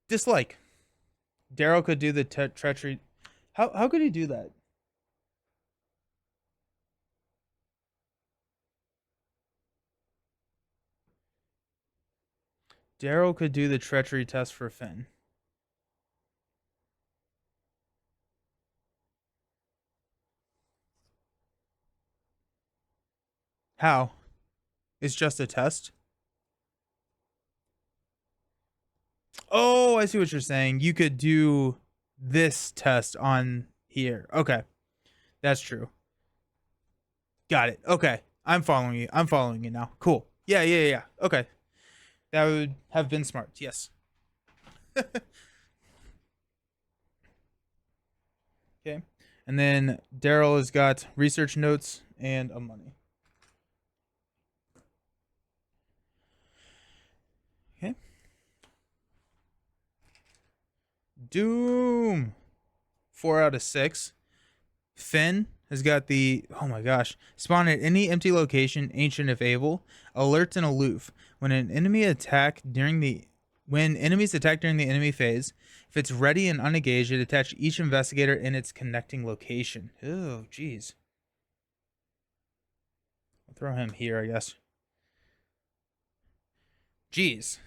Dislike. Daryl could do the treachery. How could he do that? Daryl could do the treachery test for Finn. How? It's just a test? Oh, I see what you're saying. You could do this test on here. Okay. That's true. Got it. Okay. I'm following you now. Cool. Yeah. Okay. That would have been smart. Yes. Okay. And then Daryl has got research notes and a money. Okay. Doom. 4 out of 6. Finn has got the, oh my gosh, spawn at any empty location, ancient if able, alert and aloof. When enemies attack during the enemy phase, if it's ready and unengaged, it attach each investigator in its connecting location. Oh, jeez. I'll throw him here, I guess. Jeez.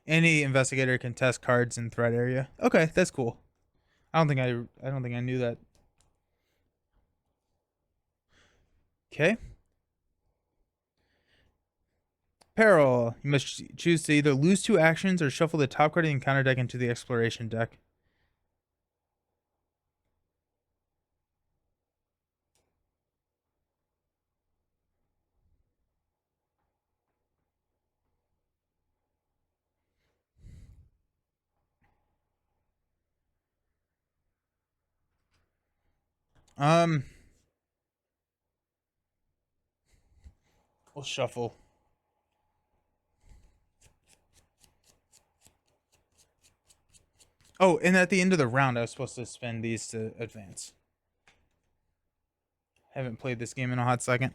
Any investigator can test cards in threat area. Okay, that's cool. I don't think I knew that. Okay. Peril. You must choose to either lose 2 actions or shuffle the top card of the encounter deck into the exploration deck. Um, we'll shuffle. Oh, and at the end of the round, I was supposed to spend these to advance. Haven't played this game in a hot second.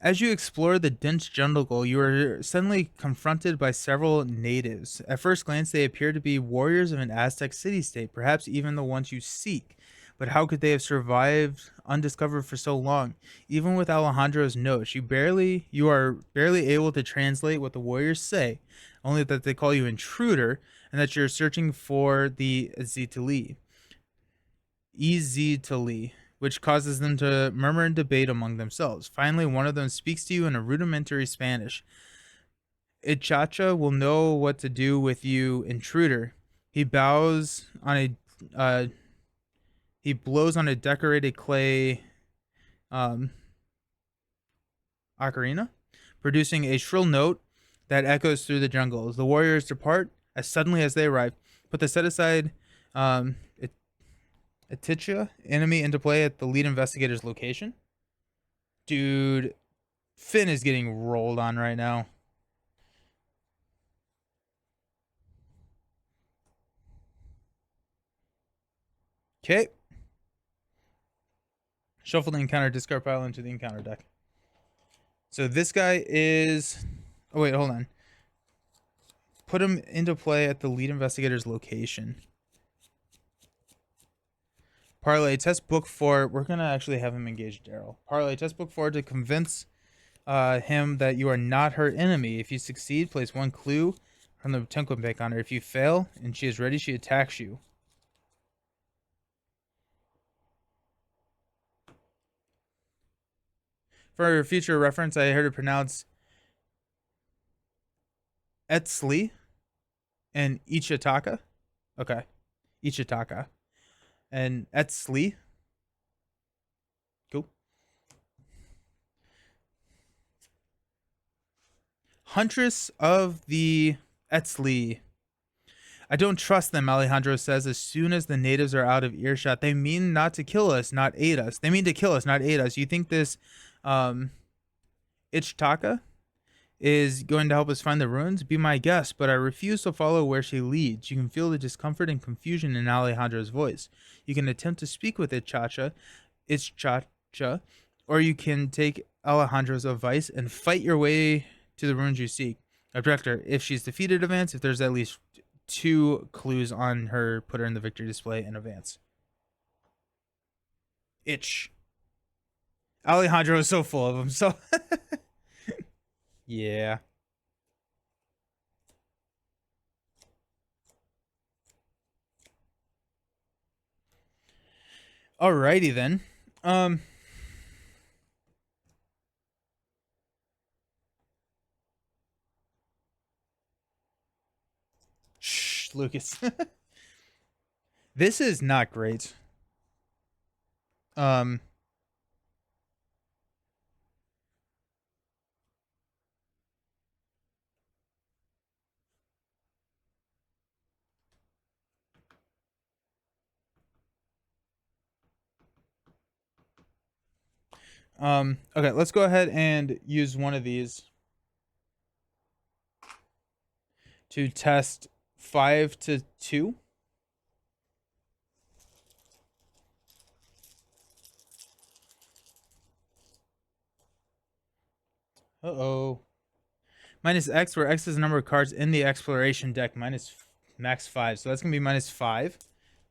As you explore the dense jungle, you are suddenly confronted by several natives. At first glance, they appear to be warriors of an Aztec city-state, perhaps even the ones you seek. But how could they have survived undiscovered for so long? Even with Alejandro's notes, you are barely able to translate what the warriors say, only that they call you intruder and that you're searching for the Ezitali, which causes them to murmur and debate among themselves. Finally, one of them speaks to you in a rudimentary Spanish. Ichacha will know what to do with you, intruder. He bows on a uh, he blows on a decorated clay um, ocarina, producing a shrill note that echoes through the jungle. As the warriors depart, as suddenly as they arrive, put the set aside um, Aticha enemy into play at the lead investigator's location. Dude, Finn is getting rolled on right now. Okay. Shuffle the encounter discard pile into the encounter deck. So this guy is... Oh, wait, hold on. Put him into play at the lead investigator's location. Parlay, test book 4. We're going to actually have him engage Daryl. Parlay, test book 4 to convince him that you are not her enemy. If you succeed, place 1 clue from the token bank on her. If you fail and she is ready, she attacks you. For future reference, I heard it pronounced Etzli and Ichataka. Okay. Ichataka. And Etzli. Cool. Huntress of the Etzli. I don't trust them, Alejandro says. As soon as the natives are out of earshot, they mean not to kill us, not aid us. They mean to kill us, not aid us. You think this Ichataka is going to help us find the ruins? Be my guest, but I refuse to follow where she leads. You can feel the discomfort and confusion in Alejandro's voice. You can attempt to speak with Ichataka, or you can take Alejandro's advice and fight your way to the ruins you seek. Objector, if she's defeated, advance. If there's at least 2 clues on her, put her in the victory display and advance. Itch. Alejandro is so full of them, so... yeah. Alrighty then. Shh, Lucas. This is not great. Okay, let's go ahead and use one of these to test 5 to 2. Uh-oh. Minus X, where X is the number of cards in the exploration deck, minus max 5. So that's going to be minus 5.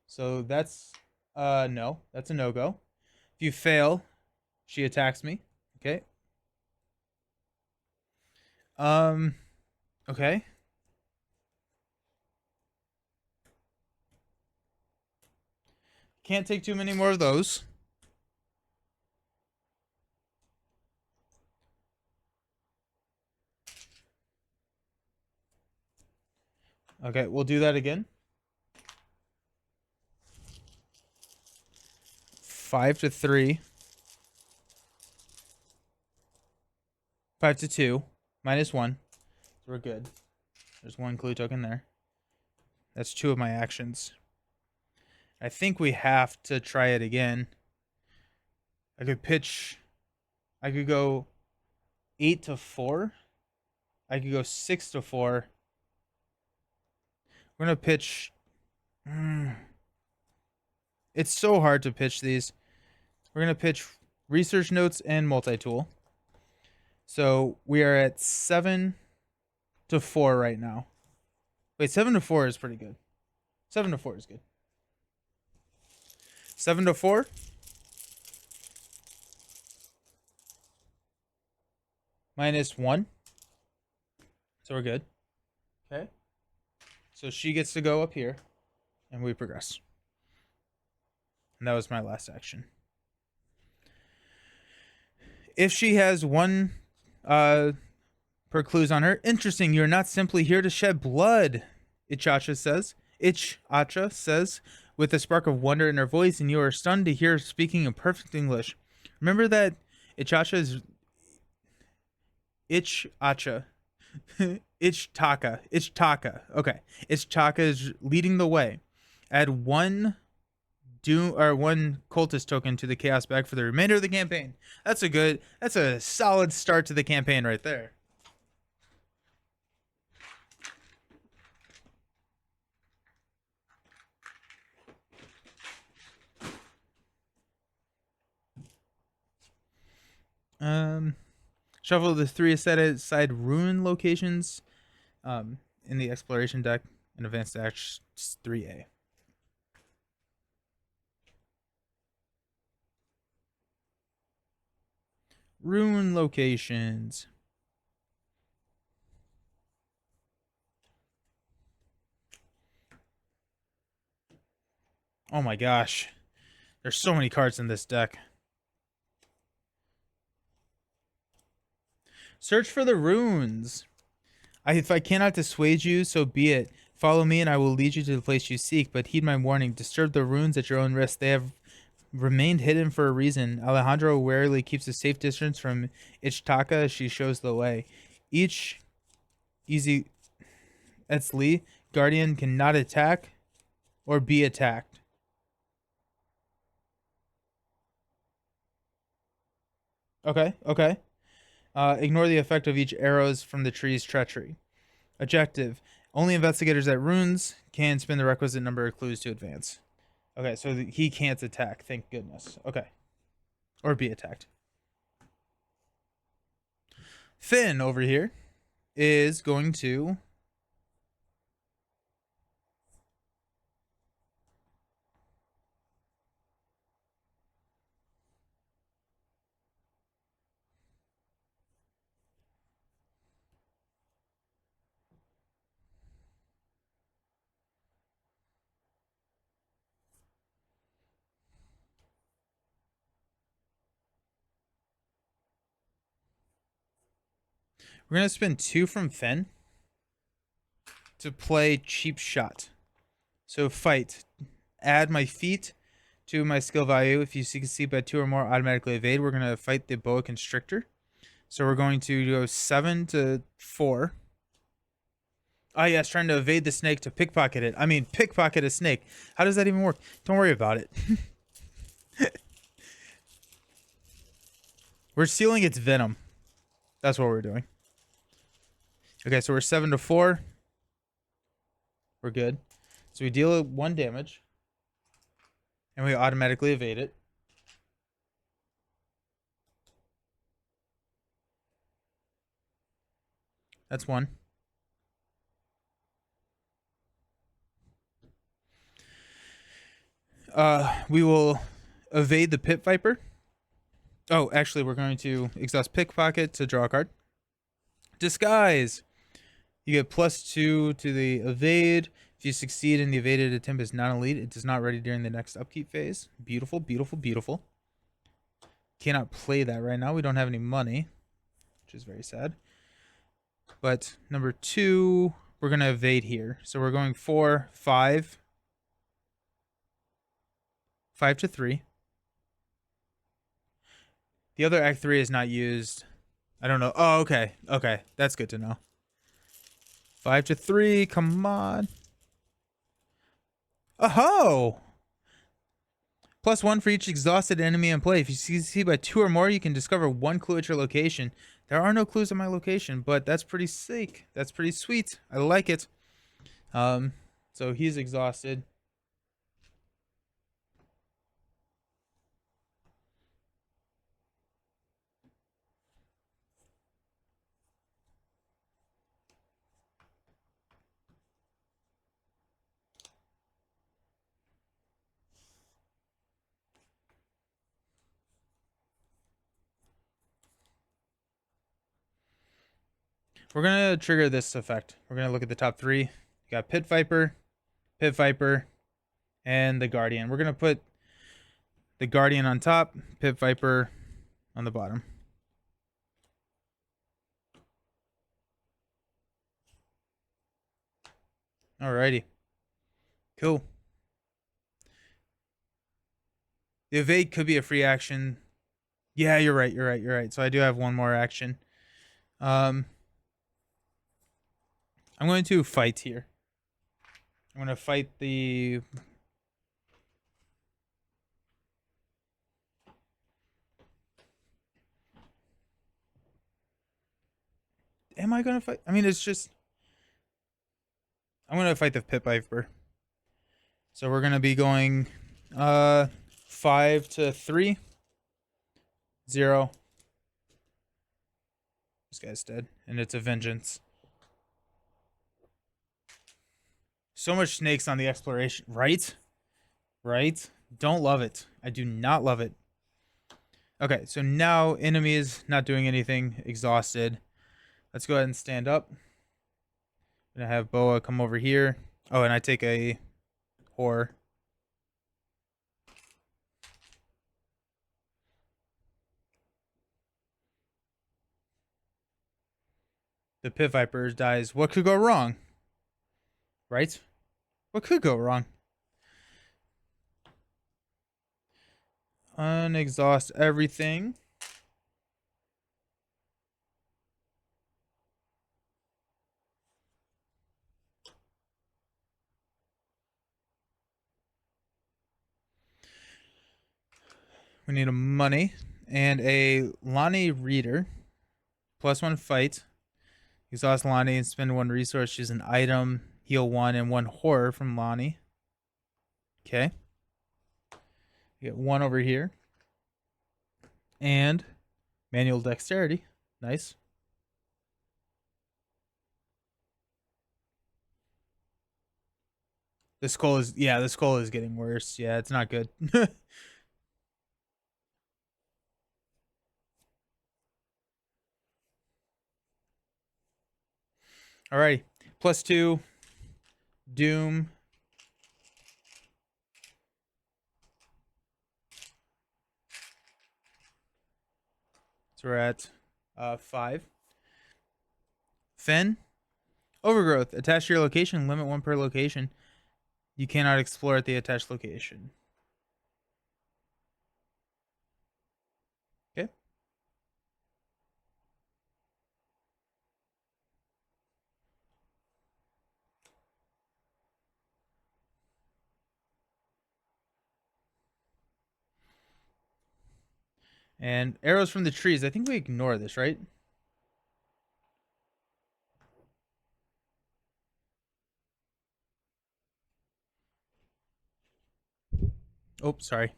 So that's, no. That's a no-go. If you fail, she attacks me. Okay. Okay. Can't take too many more of those. Okay, we'll do that again. 5 to 3. 5 to 2. Minus 1. So we're good. There's 1 clue token there. That's 2 of my actions. I think we have to try it again. I could pitch. I could go 8-4. I could go 6-4. We're gonna pitch. It's so hard to pitch these. We're gonna pitch research notes and multi-tool. So we are at 7-4 right now. Wait, 7-4 is pretty good. 7-4 is good. 7-4. -1. So we're good. Okay. So she gets to go up here, and we progress. And that was my last action. If she has one per clues on her, interesting. You're not simply here to shed blood, Ichacha says, with a spark of wonder in her voice, and you are stunned to hear her speaking in perfect English. Remember that Ichacha is Ichataka. Okay. Ichataka is leading the way. Add one cultist token to the chaos bag for the remainder of the campaign. That's a solid start to the campaign right there. Shuffle the 3 aside ruin locations in the exploration deck and advanced actions 3A. Ruin locations. Oh my gosh. There's so many cards in this deck. Search for the runes. If I cannot dissuade you, so be it. Follow me and I will lead you to the place you seek, but heed my warning. Disturb the runes at your own risk. They have remained hidden for a reason. Alejandro warily keeps a safe distance from Ichataka as she shows the way. Each Etzli guardian cannot attack or be attacked. Okay. Ignore the effect of each arrows from the tree's treachery. Objective. Only investigators at runes can spin the requisite number of clues to advance. Okay, so he can't attack. Thank goodness. Okay. Or be attacked. Finn over here is going to... We're going to spend 2 from Finn to play Cheap Shot. So fight. Add my feat to my skill value. If you succeed by 2 or more, automatically evade. We're going to fight the Boa Constrictor. So we're going to go 7-4. Oh, yes, trying to evade the snake to pickpocket it. I mean, pickpocket a snake. How does that even work? Don't worry about it. We're sealing its venom. That's what we're doing. Okay, so we're 7-4. We're good. So we deal 1 damage. And we automatically evade it. That's 1. We will evade the Pit Viper. Oh, actually, we're going to exhaust Pickpocket to draw a card. Disguise. You get +2 to the evade. If you succeed and the evaded attempt is not elite, it is not ready during the next upkeep phase. Beautiful, beautiful, beautiful. Cannot play that right now. We don't have any money, which is very sad. But number 2, we're going to evade here. So we're going 4, 5. 5-3. The other Act 3 is not used. I don't know. Oh, okay. Okay. That's good to know. 5-3. Come on. Oh! +1 for each exhausted enemy in play. If you succeed by 2 or more, you can discover 1 clue at your location. There are no clues at my location, but that's pretty sick. That's pretty sweet. I like it. So he's exhausted. We're going to trigger this effect. We're going to look at the top 3. You got Pit Viper, and the Guardian. We're going to put the Guardian on top, Pit Viper on the bottom. Alrighty. Cool. The evade could be a free action. Yeah, you're right. So I do have one more action. I'm going to fight here. I'm going to fight the... Am I going to fight? I mean, it's just... I'm going to fight the Pit Viper. So we're going to be going 5 to 3. 0. This guy's dead. And it's a vengeance. So much snakes on the exploration. Right? Right? Don't love it. I do not love it. Okay, so now enemy is not doing anything. Exhausted. Let's go ahead and stand up. I'm going to have Boa come over here. Oh, and I take a horror. The Pit Viper dies. What could go wrong? Right? What could go wrong? Unexhaust everything. We need a money and a Lonnie Reader. +1 fight. Exhaust Lonnie and spend 1 resource. Choose an item. Heal 1 and 1 horror from Lonnie. Okay. Get 1 over here. And manual dexterity. Nice. The skull is, yeah, the skull is getting worse. Yeah, it's not good. Alrighty. +2. Doom. So we're at 5. Fen. Overgrowth. Attached to your location. Limit 1 per location. You cannot explore at the attached location. Okay. And arrows from the trees. I think we ignore this, right? Oh, sorry.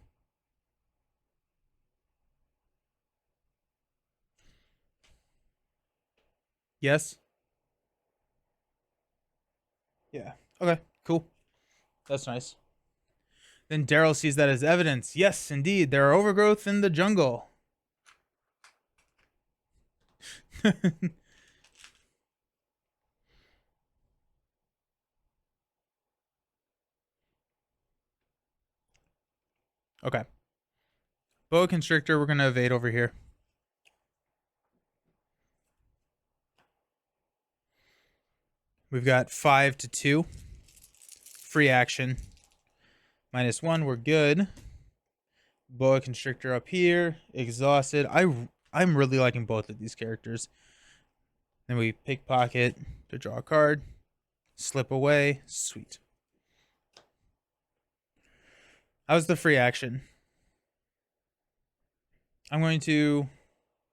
Yes. Yeah. Okay, cool. That's nice. Then Daryl sees that as evidence. Yes, indeed. There are overgrowth in the jungle. Okay. Boa constrictor, we're going to evade over here. We've got 5 to 2. Free action. -1, we're good. Boa constrictor up here. Exhausted. I'm really liking both of these characters. Then we pickpocket to draw a card. Slip away. Sweet. How's the free action? I'm going to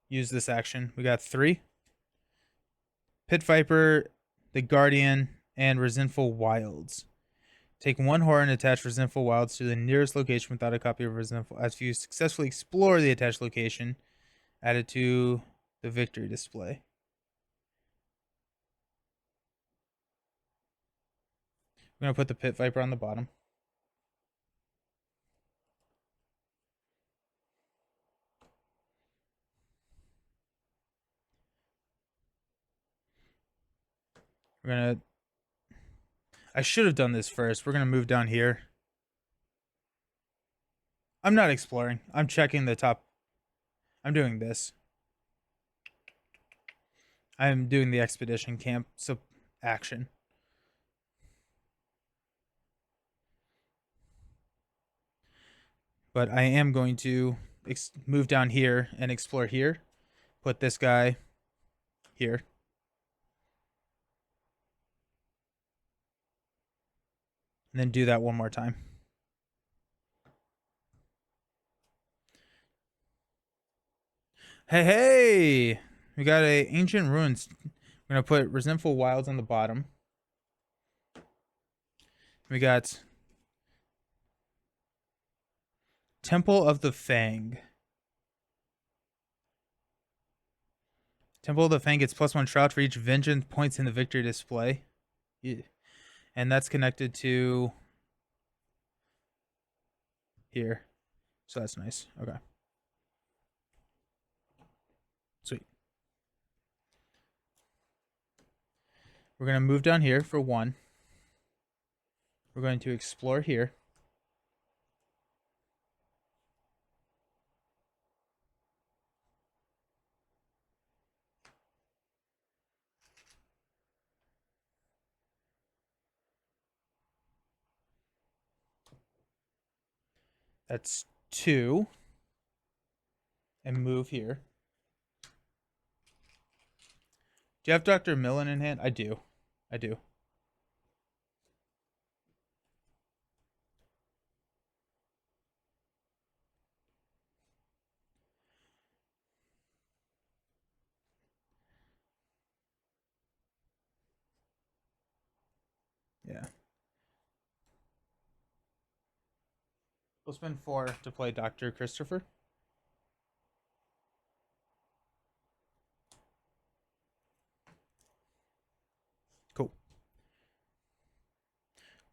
use this action. We got 3. Pit Viper, the Guardian, and Resentful Wilds. Take 1 horror and attach Resentful Wilds to the nearest location without a copy of Resentful. As you successfully explore the attached location, add it to the victory display. I'm going to put the Pit Viper on the bottom. We're going to... I should have done this first. We're going to move down here. I'm not exploring. I'm checking the top. I'm doing this. I'm doing the expedition camp action. But I am going to move down here and explore here. Put this guy here. And then do that one more time. Hey, hey! We got a Ancient Ruins. We're going to put Resentful Wilds on the bottom. We got Temple of the Fang. Temple of the Fang gets +1 shroud for each vengeance points in the victory display. Yeah. And that's connected to here. So that's nice. Okay. Sweet. We're going to move down here for 1. We're going to explore here. That's 2. And move here. Do you have Dr. Millen in hand? I do. I do. Yeah. We'll spend 4 to play Dr. Christopher. Cool.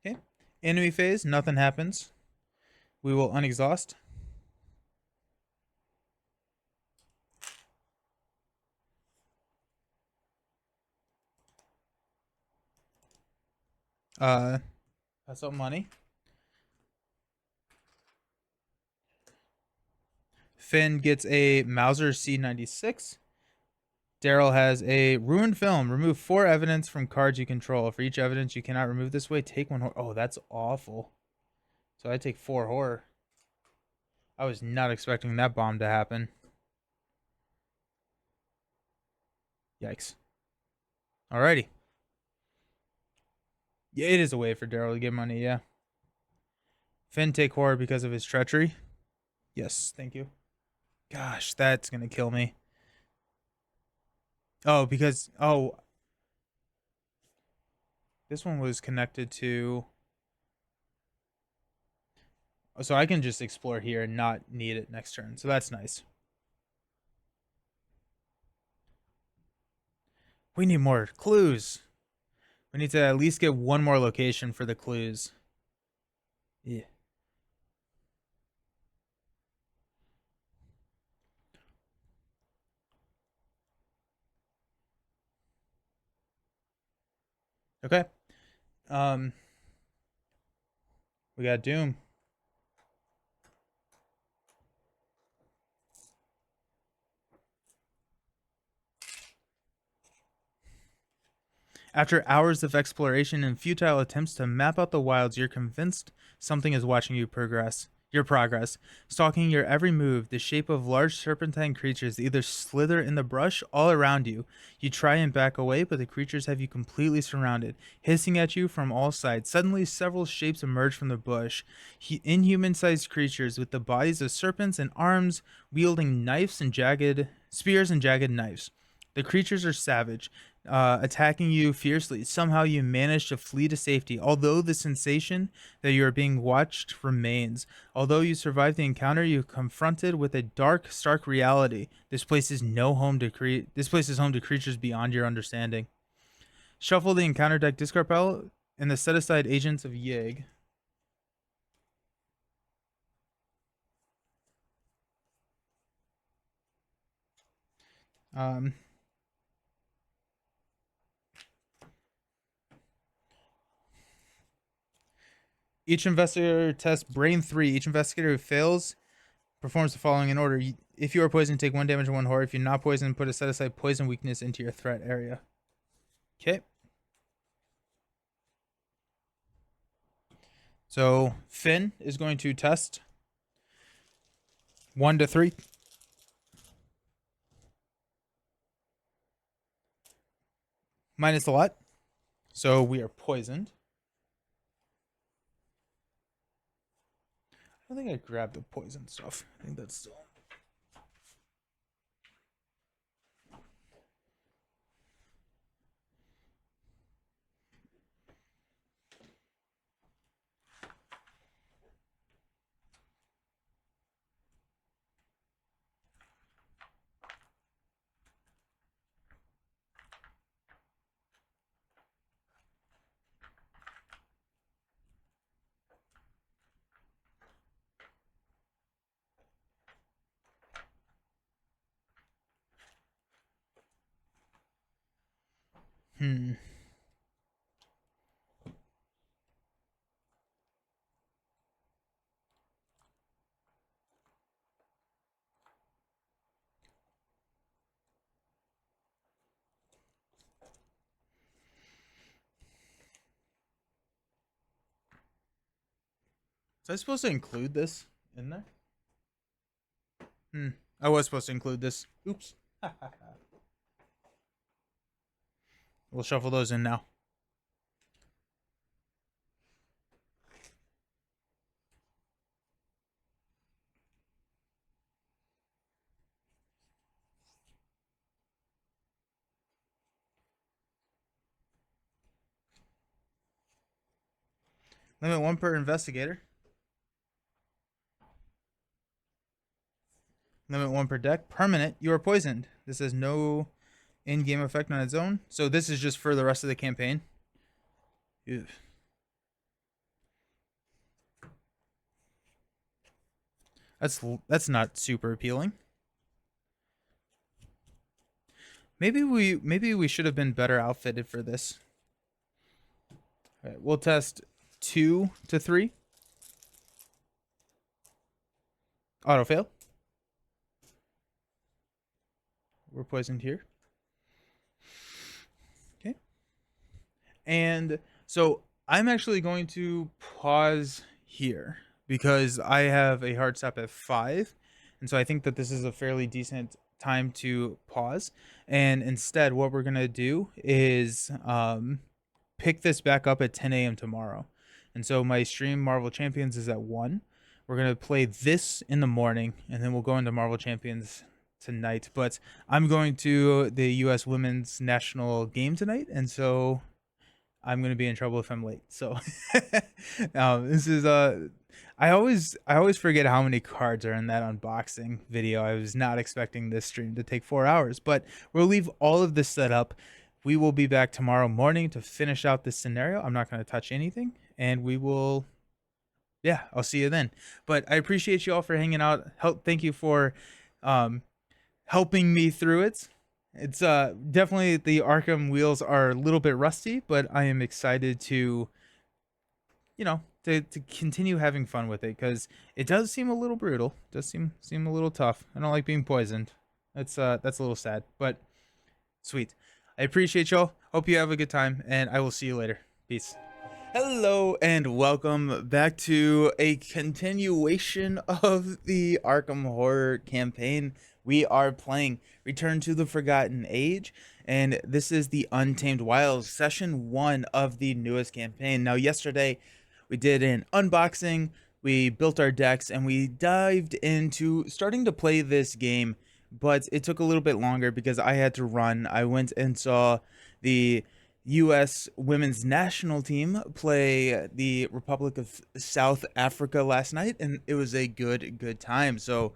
Okay. Enemy phase, nothing happens. We will unexhaust. That's up money. Finn gets a Mauser C96. Daryl has a Ruined Film. Remove 4 evidence from cards you control. For each evidence you cannot remove this way, take 1 horror. Oh, that's awful. So I take 4 horror. I was not expecting that bomb to happen. Yikes. Alrighty. Yeah, it is a way for Daryl to get money, yeah. Finn take horror because of his treachery. Yes, thank you. Gosh, that's gonna kill me. Oh, because... Oh. This one was connected to... So I can just explore here and not need it next turn. So that's nice. We need more clues. We need to at least get 1 more location for the clues. Yeah. Okay. We got Doom. After hours of exploration and futile attempts to map out the wilds, you're convinced something is watching you progress. your progress. Stalking your every move, the shape of large serpentine creatures either slither in the brush all around you. You try and back away, but the creatures have you completely surrounded, hissing at you from all sides. Suddenly, several shapes emerge from the bush. Inhuman sized creatures with the bodies of serpents and arms, wielding knives and jagged spears and jagged knives. The creatures are savage, attacking you fiercely. Somehow you manage to flee to safety, although the sensation that you are being watched remains. Although you survive the encounter, you're confronted with a dark, stark reality. This place is This place is home to creatures beyond your understanding. Shuffle the encounter deck discard pile and the set aside agents of Yig. Um, Each investigator tests Brain 3. Each investigator who fails performs the following in order. If you are poisoned, take 1 damage and 1 horror. If you're not poisoned, put a set aside poison weakness into your threat area. Okay. So Finn is going to test 1 to 3. Minus a lot. So we are poisoned. I don't think I grabbed the poison stuff. I think that's still. Was I supposed to include this in there? I was supposed to include this. Oops. We'll shuffle those in now. Limit 1 per investigator. Limit 1 per deck. Permanent. You are poisoned. This has no in-game effect on its own. So this is just for the rest of the campaign. Ew. That's not super appealing. Maybe we should have been better outfitted for this. All right, we'll test 2 to 3. Auto fail. We're poisoned here. Okay. And so I'm actually going to pause here because I have a hard stop at 5. And so I think that this is a fairly decent time to pause. And instead, what we're going to do is pick this back up at 10 a.m. tomorrow. And so my stream Marvel Champions is at 1. We're going to play this in the morning, and then we'll go into Marvel Champions tonight. But I'm going to the U.S. Women's National Game tonight, and so I'm going to be in trouble if I'm late. So this is I always forget how many cards are in that unboxing video. I was not expecting this stream to take 4 hours, but we'll leave all of this set up. We will be back tomorrow morning to finish out this scenario. I'm not going to touch anything, and we will. Yeah, I'll see you then. But I appreciate you all for hanging out. Thank you for helping me through it. It's definitely the Arkham wheels are a little bit rusty, but I am excited to, to continue having fun with it because it does seem a little brutal. It does seem a little tough. I don't like being poisoned. That's a little sad, but sweet. I appreciate y'all. Hope you have a good time, and I will see you later. Peace. Hello and welcome back to a continuation of the Arkham Horror campaign. We are playing Return to the Forgotten Age, and this is the Untamed Wilds, session 1 of the newest campaign. Now, yesterday we did an unboxing, we built our decks, and we dived into starting to play this game, but it took a little bit longer because I had to run. I went and saw the U.S. women's national team play the Republic of South Africa last night, and it was a good time. So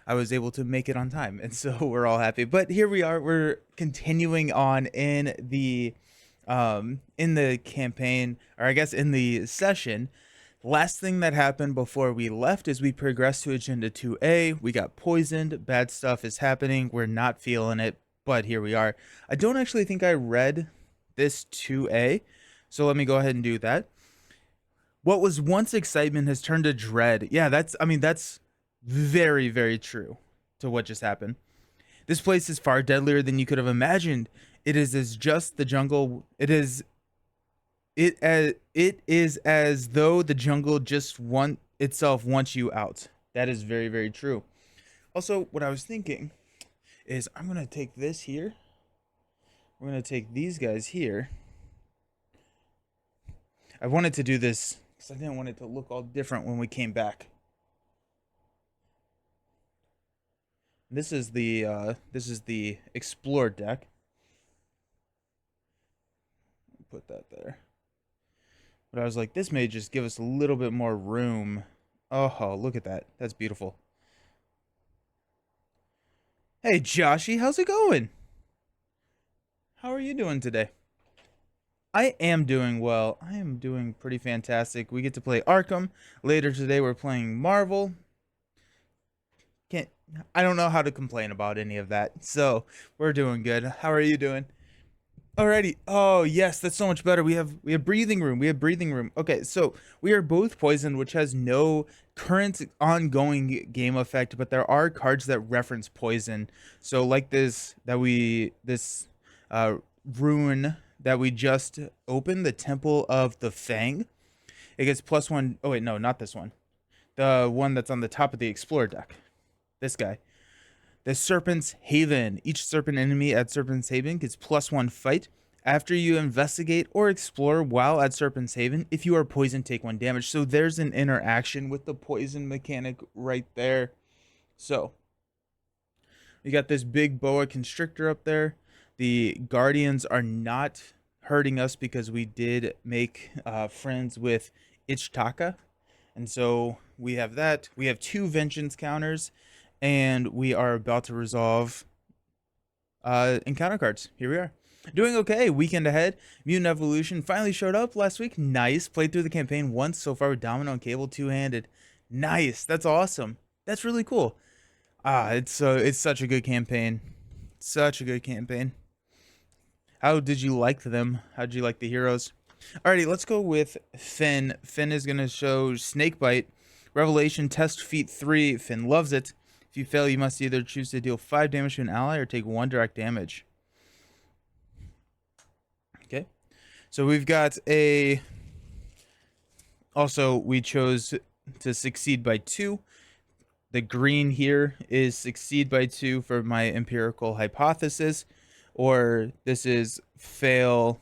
I was able to make it on time, and so we're all happy. But here we are. We're continuing on in the campaign, or I guess in the session. Last thing that happened before we left is we progressed to Agenda 2A. We got poisoned. Bad stuff is happening. We're not feeling it, but here we are. I don't actually think I read this 2A, so let me go ahead and do that. What was once excitement has turned to dread. Yeah, that's very true to what just happened. This place is far deadlier than you could have imagined. It is as just the jungle. It is as though the jungle just wants you out. That is very true. Also, what I was thinking is I'm gonna take this here. We're going to take these guys here. I wanted to do this because I didn't want it to look all different when we came back. This is the Explore deck. Put that there. But I was like, this may just give us a little bit more room. Oh, look at that. That's beautiful. Hey, Joshy, how's it going? How are you doing today? I am doing well. I am doing pretty fantastic. We get to play Arkham. Later today, we're playing Marvel. I don't know how to complain about any of that. So, we're doing good. How are you doing? Alrighty. Oh, yes, that's so much better. We have breathing room. We have breathing room. Okay, so we are both poisoned, which has no current ongoing game effect, but there are cards that reference poison. So like this rune that we just opened, the Temple of the Fang. It gets +1. Oh wait, no, not this one. The one that's on the top of the Explorer deck. This guy. The Serpent's Haven. Each Serpent enemy at Serpent's Haven gets +1 fight. After you investigate or explore while at Serpent's Haven, if you are poisoned, take 1 damage. So there's an interaction with the poison mechanic right there. So we got this big boa constrictor up there. The Guardians are not hurting us because we did make friends with Ichataka. And so we have that. We have 2 vengeance counters. And we are about to resolve encounter cards. Here we are. Doing okay. Weekend ahead. Mutant Evolution finally showed up last week. Nice. Played through the campaign once so far with Domino and Cable 2-handed. Nice. That's awesome. That's really cool. It's such a good campaign. Such a good campaign. How did you like them? How did you like the heroes? Alrighty, let's go with Finn. Finn is going to show Snakebite. Revelation Test Feat 3. Finn loves it. If you fail, you must either choose to deal 5 damage to an ally or take 1 direct damage. Okay. So we've got a... Also, we chose to succeed by 2. The green here is succeed by 2 for my empirical hypothesis. Or this is fail...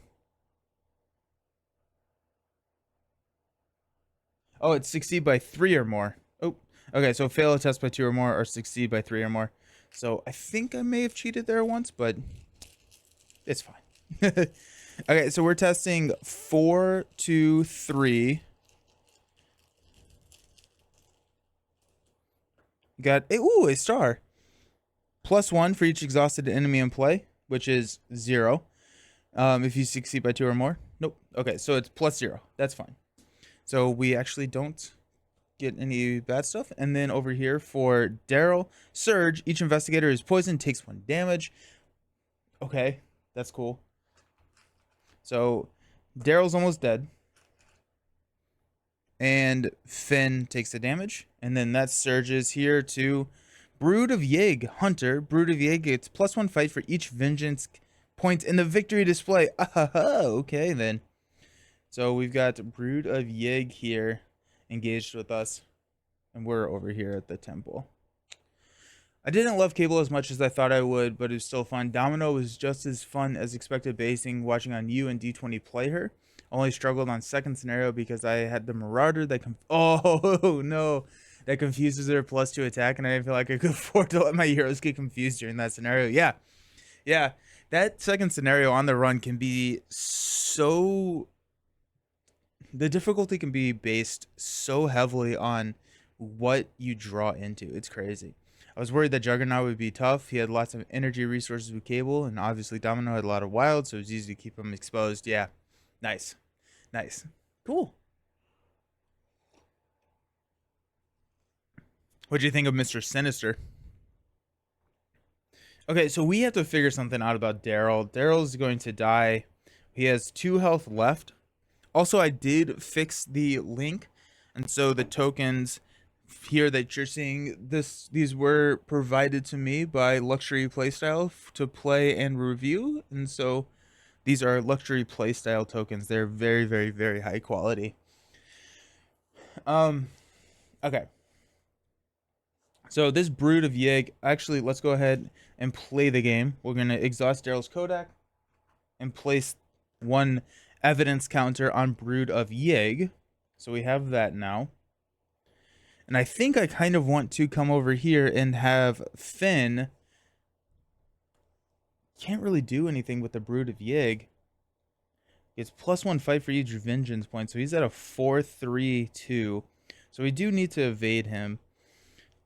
Oh, it's succeed by 3 or more. Oh, okay, so fail a test by 2 or more, or succeed by 3 or more. So I think I may have cheated there once, but it's fine. Okay, so we're testing 4, 2, 3. Got a star. +1 for each exhausted enemy in play, which is 0. If you succeed by 2 or more. Nope. Okay, so it's +0. That's fine. So we actually don't get any bad stuff. And then over here for Daryl, Surge, each investigator is poisoned, takes 1 damage. Okay, that's cool. So Daryl's almost dead. And Finn takes the damage. And then that surges here to Brood of Yig, Hunter. Brood of Yig gets +1 fight for each vengeance point in the victory display. Okay, then. So we've got Brood of Yig here engaged with us, and we're over here at the temple. I didn't love Cable as much as I thought I would, but it was still fun. Domino was just as fun as expected basing watching on you and D20 play her. Only struggled on second scenario because I had the Marauder that oh no, that confuses her +2 attack, and I didn't feel like I could afford to let my heroes get confused during that scenario. Yeah, that second scenario on the run can be so, the difficulty can be based so heavily on what you draw into. It's crazy. I was worried that Juggernaut would be tough. He had lots of energy resources with Cable, and obviously Domino had a lot of wild, so it was easy to keep him exposed. Yeah, nice. Cool. What'd you think of Mr. Sinister? Okay, so we have to figure something out about Daryl. Daryl's going to die. He has 2 health left. Also, I did fix the link, and so the tokens here that you're seeing, these were provided to me by Luxury Playstyle to play and review, and so these are Luxury Playstyle tokens. They're very, very, very high quality. Okay. So this Brood of Yig, actually, let's go ahead and play the game. We're gonna exhaust Daryl's Kodak and place 1 evidence counter on Brood of Yig. So we have that now. And I think I kind of want to come over here and have Finn. Can't really do anything with the Brood of Yig. It's +1 fight for each vengeance point. So he's at a 4-3-2. So we do need to evade him.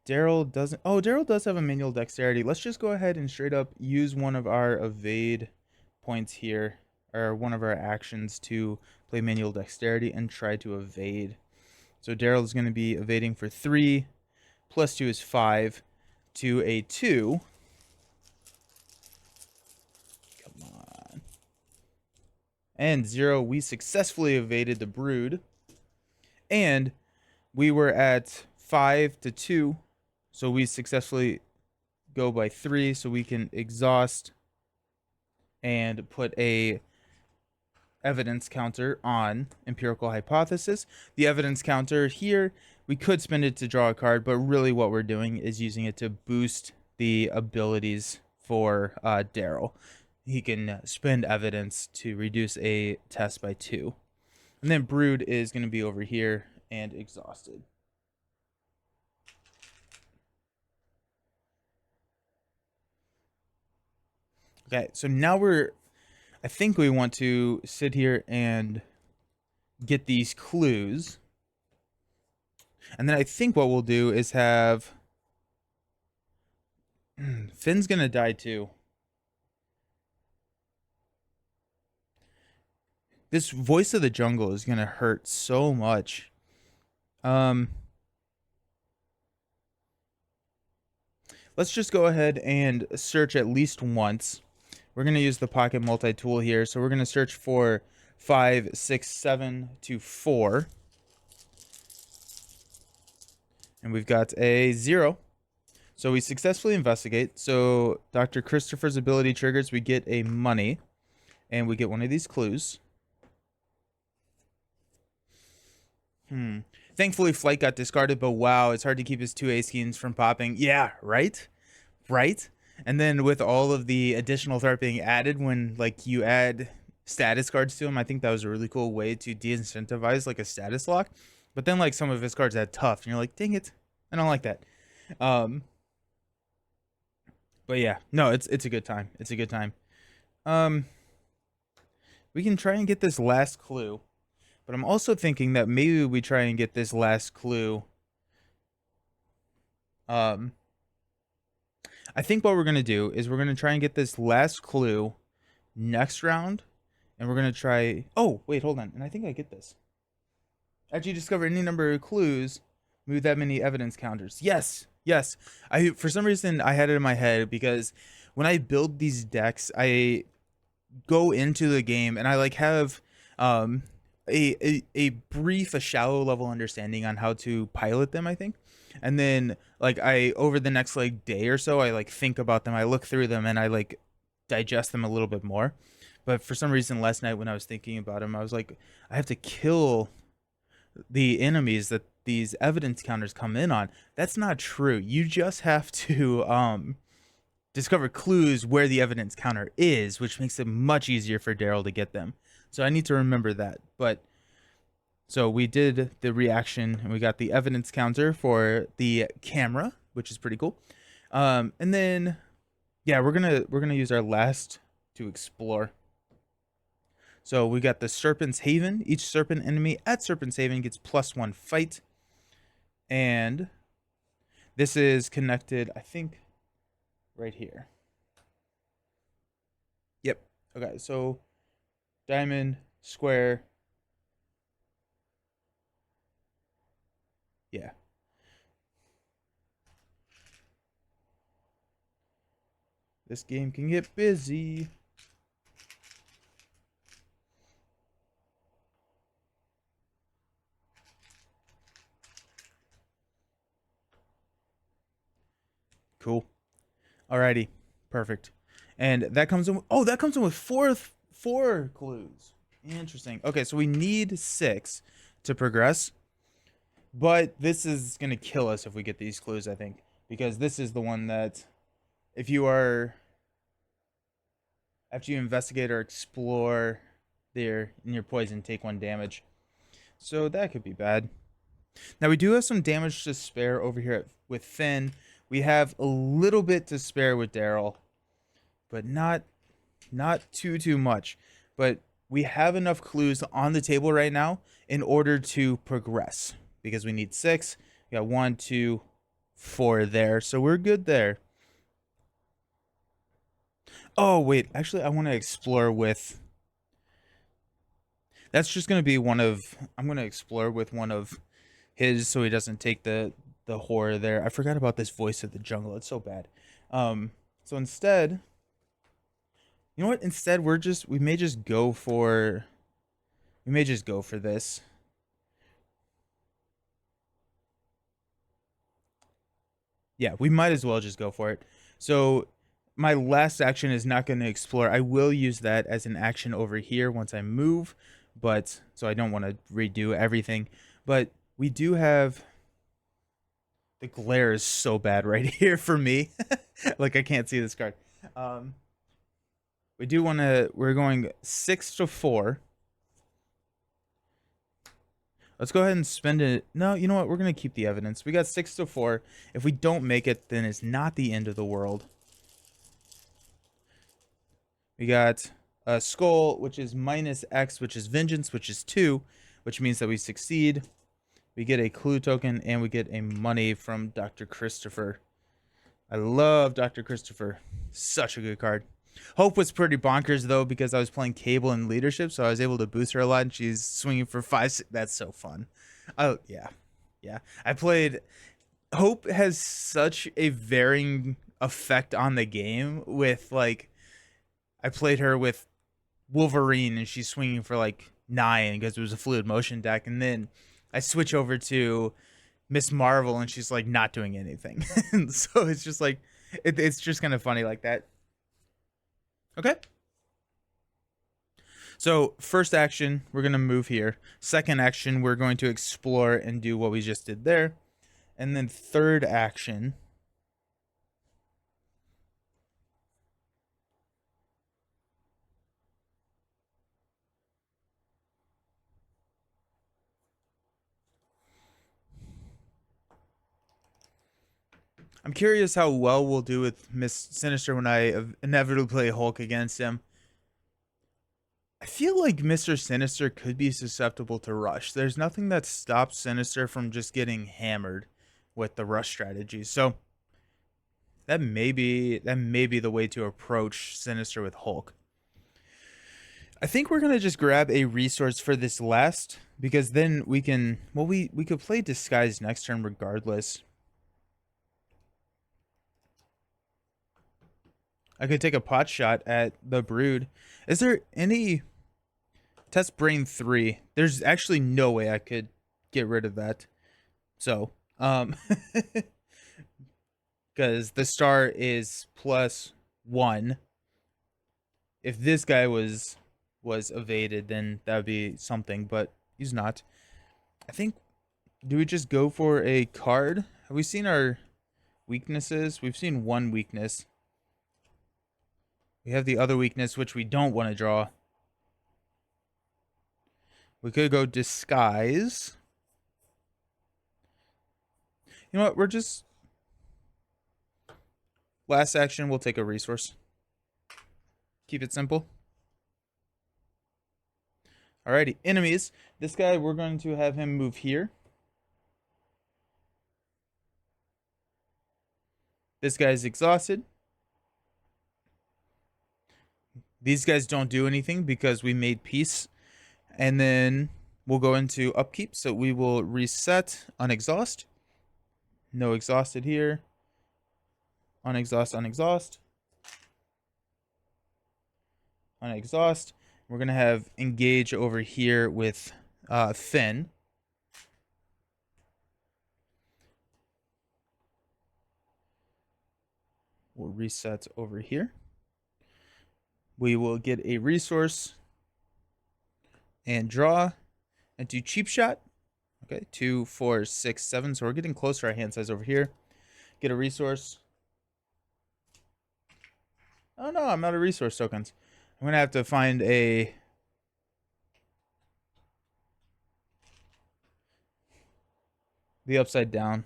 Daryl doesn't. Oh, Daryl does have a manual dexterity. Let's just go ahead and straight up use one of our evade points here, or one of our actions to play manual dexterity and try to evade. So Daryl is going to be evading for 3, +2 is 5, to a 2. Come on. And 0, we successfully evaded the Brood. And we were at 5-2, so we successfully go by 3, so we can exhaust and put a evidence counter on Empirical Hypothesis. The evidence counter here, we could spend it to draw a card, but really what we're doing is using it to boost the abilities for Daryl. He can spend evidence to reduce a test by 2. And then Brood is going to be over here and exhausted. Okay, so now I think we want to sit here and get these clues. And then I think what we'll do is have Finn's gonna die too. This Voice of the Jungle is gonna hurt so much. Let's just go ahead and search at least once. We're going to use the pocket multi-tool here. So we're going to search for 5, 6, 7 to 4. And we've got a 0. So we successfully investigate. So Dr. Christopher's ability triggers. We get a money. And we get one of these clues. Thankfully, Flight got discarded, but wow, it's hard to keep his 2 ace schemes from popping. Yeah, right? And then with all of the additional threat being added when like you add status cards to him, I think that was a really cool way to de-incentivize like a status lock. But then like some of his cards had tough and you're like, dang it, I don't like that. But yeah, no, it's a good time. It's a good time. We can try and get this last clue, but I'm also thinking that maybe we try and get this last clue. I think what we're going to do is we're going to try and get this last clue next round. And we're going to try... Oh, wait, hold on. And I think I get this. After you discover any number of clues, move that many evidence counters. Yes. For some reason, I had it in my head because when I build these decks, I go into the game and I like have a brief, a shallow level understanding on how to pilot them, I think. And then like over the next like day or so, I like think about them, I look through them and I like digest them a little bit more. But for some reason last night when I was thinking about him, I was like, I have to kill the enemies that these evidence counters come in on. That's not true. You just have to discover clues where the evidence counter is, which makes it much easier for Daryl to get them. So I need to remember that. But so we did the reaction and we got the evidence counter for the camera, which is pretty cool. And then yeah, we're gonna use our last to explore. So we got the Serpent's Haven. Each Serpent enemy at Serpent's Haven gets +1 fight. And this is connected, I think, right here. Yep. Okay, so diamond, square. Yeah. This game can get busy. Cool. Alrighty. Perfect. And that comes in. Oh, that comes in with four clues. Interesting. Okay, so we need 6 to progress. But this is going to kill us if we get these clues, I think. Because this is the one that, if you are, after you investigate or explore there in your poison, take 1 damage. So that could be bad. Now we do have some damage to spare over here with Finn. We have a little bit to spare with Daryl, but not too much. But we have enough clues on the table right now in order to progress, because we need 6. We got 1, 2, 4 there, so we're good there. Oh wait, actually I want to explore with, that's just going to be one of, I'm going to explore with one of his, so he doesn't take the horror there. I forgot about this voice of the jungle. It's so bad. So instead, you know what? Instead, we may just go for this. Yeah, we might as well just go for it. So my last action is not going to explore. I will use that as an action over here once I move, but so I don't want to redo everything. But we do have, the glare is so bad right here for me. Like I can't see this card. We do want to, we're going 6 to 4. Let's go ahead and spend it. No, you know what? We're going to keep the evidence. We got 6 to 4. If we don't make it, then it's not the end of the world. We got a skull, which is -X, which is vengeance, which is 2, which means that we succeed. We get a clue token, and we get a money from Dr. Christopher. I love Dr. Christopher. Such a good card. Hope was pretty bonkers, though, because I was playing Cable and Leadership, so I was able to boost her a lot, and she's swinging for 5. That's so fun. Oh, yeah. Yeah. I played... Hope has such a varying effect on the game with, like... I played her with Wolverine, and she's swinging for, like, 9 because it was a fluid motion deck, and then I switch over to Miss Marvel, and she's, like, not doing anything. So it's just, like... It's just kind of funny like that. Okay. So first action, we're going to move here. Second action, we're going to explore and do what we just did there. And then third action, I'm curious how well we'll do with Miss Sinister when I inevitably play Hulk against him. I feel like Mr. Sinister could be susceptible to rush. There's nothing that stops Sinister from just getting hammered with the rush strategy. So that may be the way to approach Sinister with Hulk. I think we're gonna just grab a resource for this last, because then we can, well, we could play Disguise next turn regardless. I could take a pot shot at the Brood. Is there any... Test Brain 3. There's actually no way I could get rid of that. So, because the star is +1. If this guy was evaded, then that would be something, but he's not. I think, do we just go for a card? Have we seen our weaknesses? We've seen one weakness. We have the other weakness, which we don't want to draw. We could go disguise. You know what? We're just... Last action, we'll take a resource. Keep it simple. Alrighty, enemies. This guy, we're going to have him move here. This guy's exhausted. These guys don't do anything because we made peace. And then we'll go into upkeep. So we will reset, unexhaust. No exhausted here. Unexhaust, unexhaust. Unexhaust. We're going to have engage over here with Finn. We'll reset over here. We will get a resource and draw and do cheap shot. Okay, 2, 4, 6, 7. So we're getting close to our hand size over here. Get a resource. Oh no, I'm out of resource tokens. I'm gonna have to find the upside down.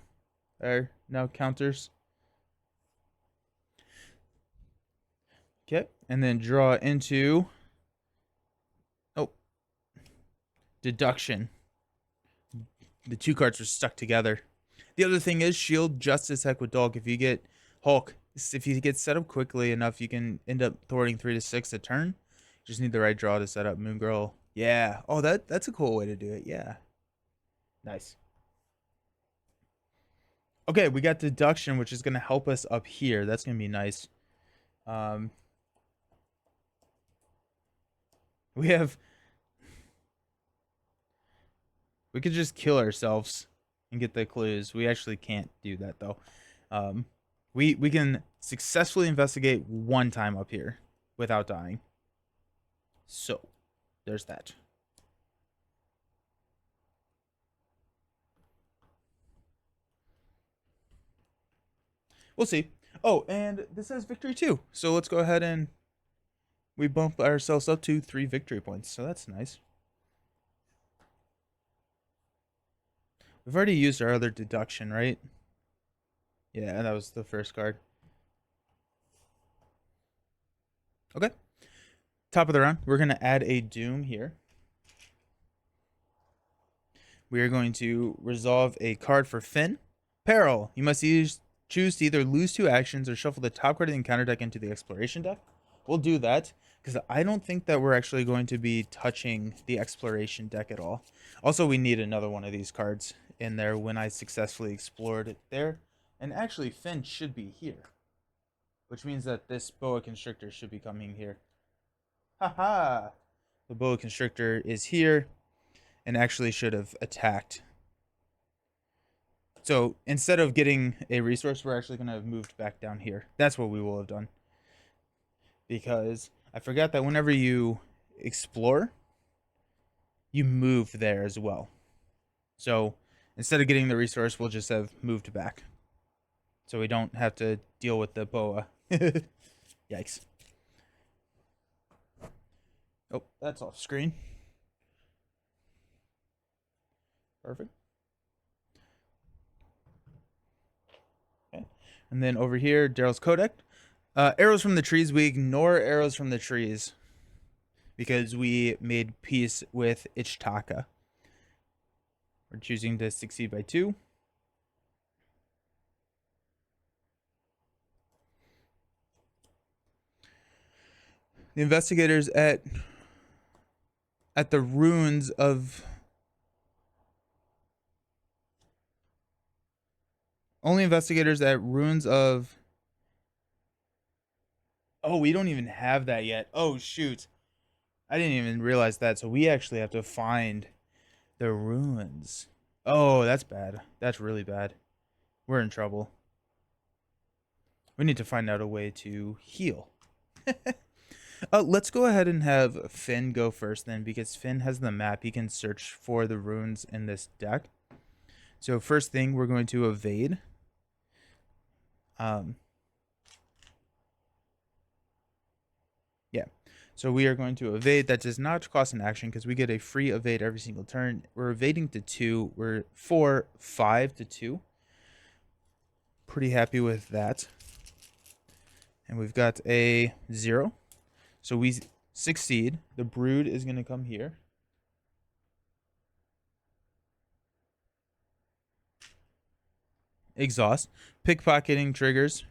There, now counters. Okay, and then draw into deduction. The two cards are stuck together. The other thing is shield just as heck with Dog. If you get Hulk, if you get set up quickly enough, you can end up thwarting 3 to 6 a turn. You just need the right draw to set up Moon Girl. Yeah. Oh, that's a cool way to do it. Yeah. Nice. Okay, we got deduction, which is going to help us up here. That's going to be nice. We could just kill ourselves and get the clues. We actually can't do that though. We can successfully investigate one time up here without dying. So, there's that. We'll see. Oh, and this has victory too. So let's go ahead and we bump ourselves up to 3 victory points. So that's nice. We've already used our other deduction, right? Yeah, that was the first card. Okay. Top of the round, we're going to add a Doom here. We are going to resolve a card for Finn. Peril. You must choose to either lose 2 actions or shuffle the top card of the encounter deck into the exploration deck. We'll do that because I don't think that we're actually going to be touching the exploration deck at all. Also, we need another one of these cards in there when I successfully explored it there. And actually, Finn should be here, which means that this boa constrictor should be coming here. Haha! The boa constrictor is here and actually should have attacked. So instead of getting a resource, we're actually going to have moved back down here. That's what we will have done. Because I forgot that whenever you explore, you move there as well. So instead of getting the resource, we'll just have moved back. So we don't have to deal with the boa. Yikes. Oh, that's off screen. Perfect. Okay. And then over here, Daryl's Codec. Arrows from the trees. We ignore arrows from the trees because we made peace with Ichataka. We're choosing to succeed by 2. The investigators at the ruins of... Only investigators at ruins of... Oh, we don't even have that yet. Oh, shoot. I didn't even realize that. So we actually have to find the ruins. Oh, that's bad. That's really bad. We're in trouble. We need to find out a way to heal. Let's go ahead and have Finn go first then, because Finn has the map. He can search for the runes in this deck. So first thing, we're going to evade. Yeah. So we are going to evade. That does not cost an action because we get a free evade every single turn. We're evading to 2. We're 5 to 2. Pretty happy with that. And we've got a 0. So we succeed. The brood is going to come here. Exhaust. Pickpocketing triggers.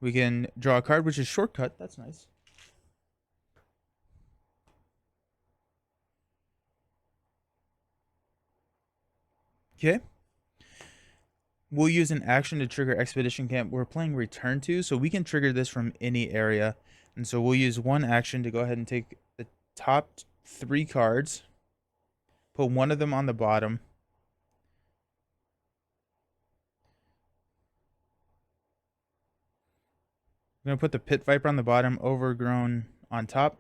We can draw a card, which is shortcut. That's nice. Okay. We'll use an action to trigger Expedition Camp. We're playing Return to, so we can trigger this from any area. And so we'll use one action to go ahead and take the top 3 cards, put one of them on the bottom. I'm going to put the Pit Viper on the bottom, Overgrown on top.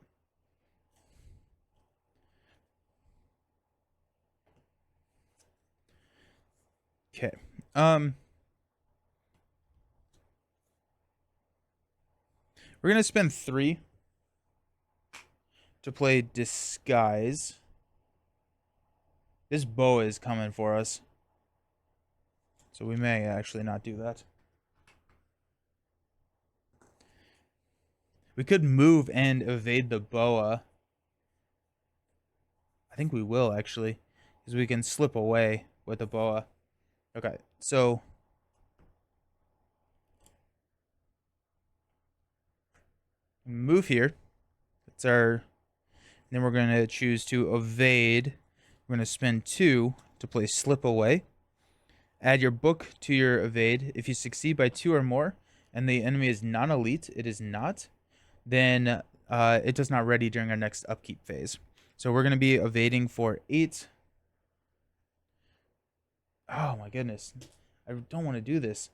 Okay. We're going to spend 3 to play Disguise. This boa is coming for us. So we may actually not do that. We could move and evade the boa. I think we will, actually. Because we can slip away with the boa. Okay, so... move here. That's our... then we're going to choose to evade. We're going to spend 2 to play slip away. Add your book to your evade. If you succeed by 2 or more, and the enemy is non-elite, it is not, then it does not ready during our next upkeep phase. So we're going to be evading for 8. Oh my goodness. I don't want to do this.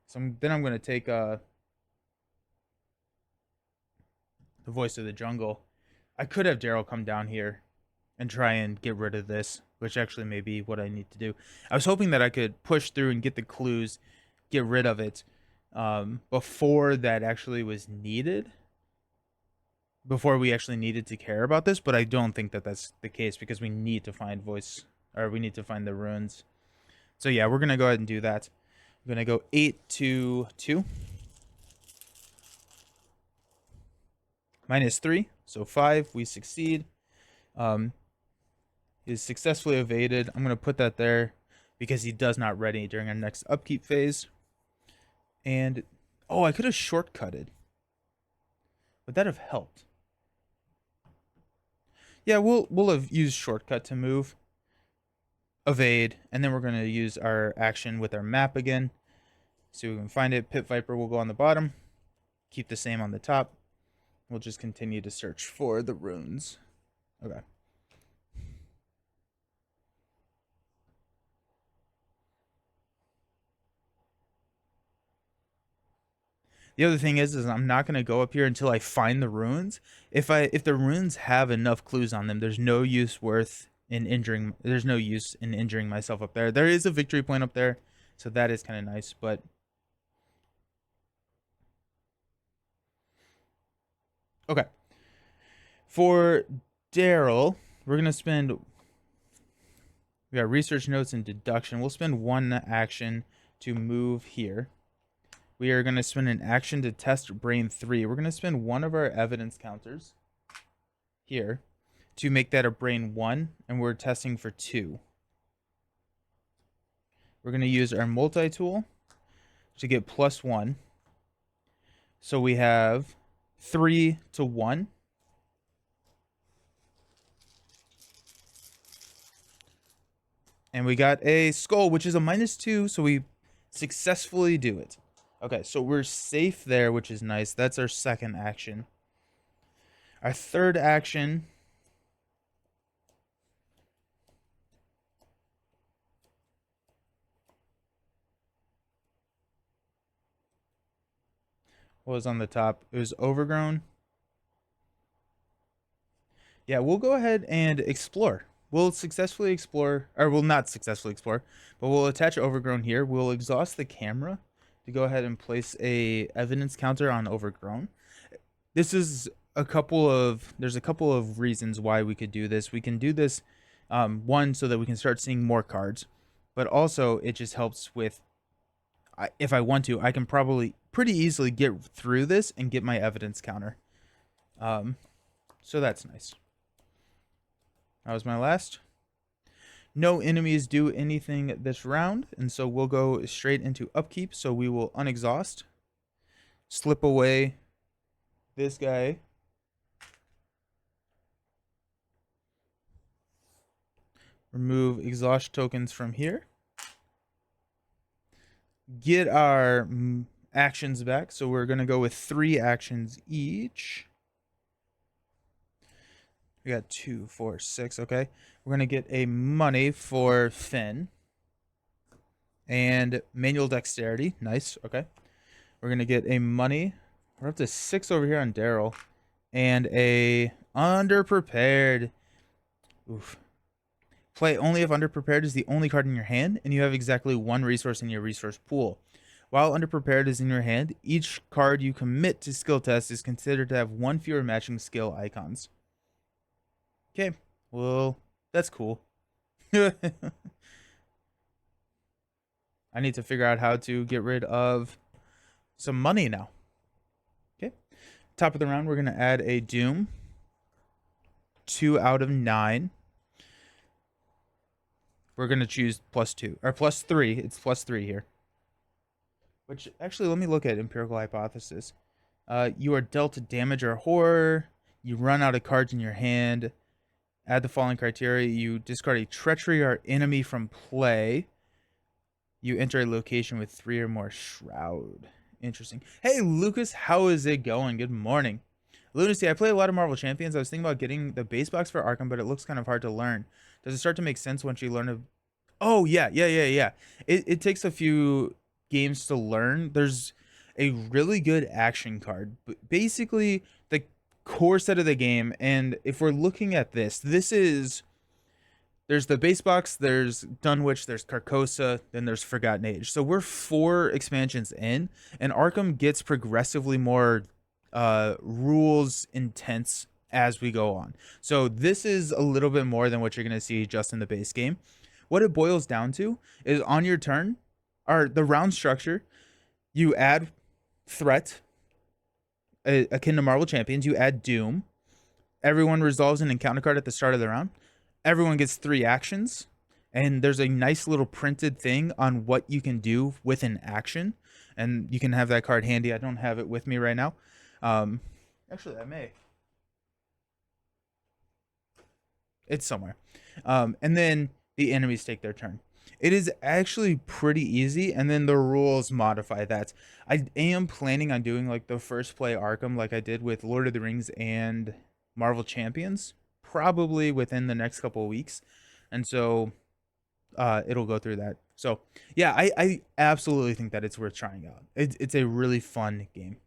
So then I'm going to take the Voice of the Jungle. I could have Daryl come down here and try and get rid of this, which actually may be what I need to do. I was hoping that I could push through and get the clues, get rid of it before that actually was needed. Before we actually needed to care about this, but I don't think that that's the case because we need to find we need to find the runes. So yeah, we're going to go ahead and do that. I'm going to go 8 to 2. -3, so 5. We succeed. Is successfully evaded. I'm going to put that there because he does not ready during our next upkeep phase. And, oh, I could have shortcutted. Would that have helped? Yeah, we'll have used shortcut to move. Evade, and then we're going to use our action with our map again. So we can find it. Pit Viper will go on the bottom. Keep the same on the top. We'll just continue to search for the runes. Okay. The other thing is I'm not going to go up here until I find the runes. If the runes have enough clues on them, there's no use in injuring myself up there. There is a victory point up there, so that is kind of nice, but okay. For Daryl, we're going to spend we got research notes and deduction. We'll spend 1 action to move here. We are going to spend an action to test brain 3. We're going to spend 1 of our evidence counters here to make that a brain 1, and we're testing for 2. We're going to use our multi-tool to get +1. So we have 3 to 1. And we got a skull, which is a -2, so we successfully do it. Okay, so we're safe there, which is nice. That's our second action. Our third action was on the top. It was Overgrown. Yeah, we'll go ahead and explore. We'll successfully explore, or we'll not successfully explore, but we'll attach Overgrown here. We'll exhaust the camera to go ahead and place a evidence counter on Overgrown. This is there's a couple of reasons why we could do this. We can do this, one, so that we can start seeing more cards, but also it just helps with, if I want to, I can probably pretty easily get through this and get my evidence counter. So that's nice. That was my last. No enemies do anything this round, and so we'll go straight into upkeep. So we will unexhaust, slip away this guy, remove exhaust tokens from here, get our actions back. So we're going to go with 3 actions each. We got 2, 4, 6. Okay. We're going to get a money for Finn and manual dexterity. Nice. Okay. We're going to get a money. We're up to 6 over here on Daryl and a underprepared. Oof. Play only if underprepared is the only card in your hand and you have exactly 1 resource in your resource pool. While underprepared is in your hand, each card you commit to skill test is considered to have 1 fewer matching skill icons. Okay, well, that's cool. I need to figure out how to get rid of some money now. Okay, top of the round, we're going to add a Doom. 2 out of 9. We're going to choose +2, or +3. It's +3 here. Which, actually, let me look at Empirical Hypothesis. You are dealt damage or horror. You run out of cards in your hand. Add the following criteria. You discard a treachery or enemy from play. You enter a location with 3 or more shroud. Interesting. Hey, Lucas, how is it going? Good morning. Lunacy, I play a lot of Marvel Champions. I was thinking about getting the base box for Arkham, but it looks kind of hard to learn. Does it start to make sense once you learn a... Oh, yeah. It takes a few games to learn. There's a really good action card. But basically, the core set of the game, and if we're looking at this is... There's the base box, there's Dunwich, there's Carcosa, then there's Forgotten Age. So we're 4 expansions in, and Arkham gets progressively more rules intense as we go on. So this is a little bit more than what you're going to see just in the base game. What it boils down to is on your turn, or the round structure, you add threat, akin to Marvel Champions, you add Doom. Everyone resolves an encounter card at the start of the round. Everyone gets 3 actions, and there's a nice little printed thing on what you can do with an action, and you can have that card handy. I don't have it with me right now. Actually, I may. It's somewhere. And then the enemies take their turn. It is actually pretty easy, and then the rules modify that. I am planning on doing like the first play Arkham like I did with Lord of the Rings and Marvel Champions, probably within the next couple of weeks, and so it'll go through that. So yeah, I absolutely think that it's worth trying out. It's a really fun game.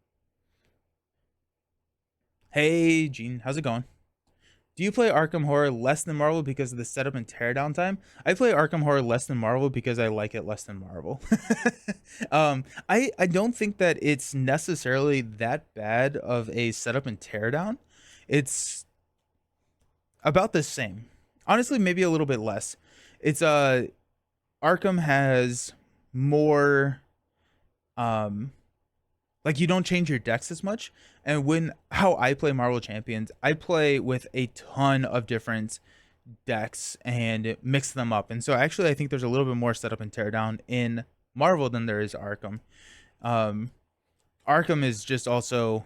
Hey Gene, how's it going? Do you play Arkham Horror less than Marvel because of the setup and teardown time? I play Arkham Horror less than Marvel because I like it less than Marvel. I don't think that it's necessarily that bad of a setup and teardown. It's about the same. Honestly, maybe a little bit less. It's Arkham has more like you don't change your decks as much. And how I play Marvel Champions, I play with a ton of different decks and mix them up. And so actually I think there's a little bit more setup and teardown in Marvel than there is Arkham. Arkham is just also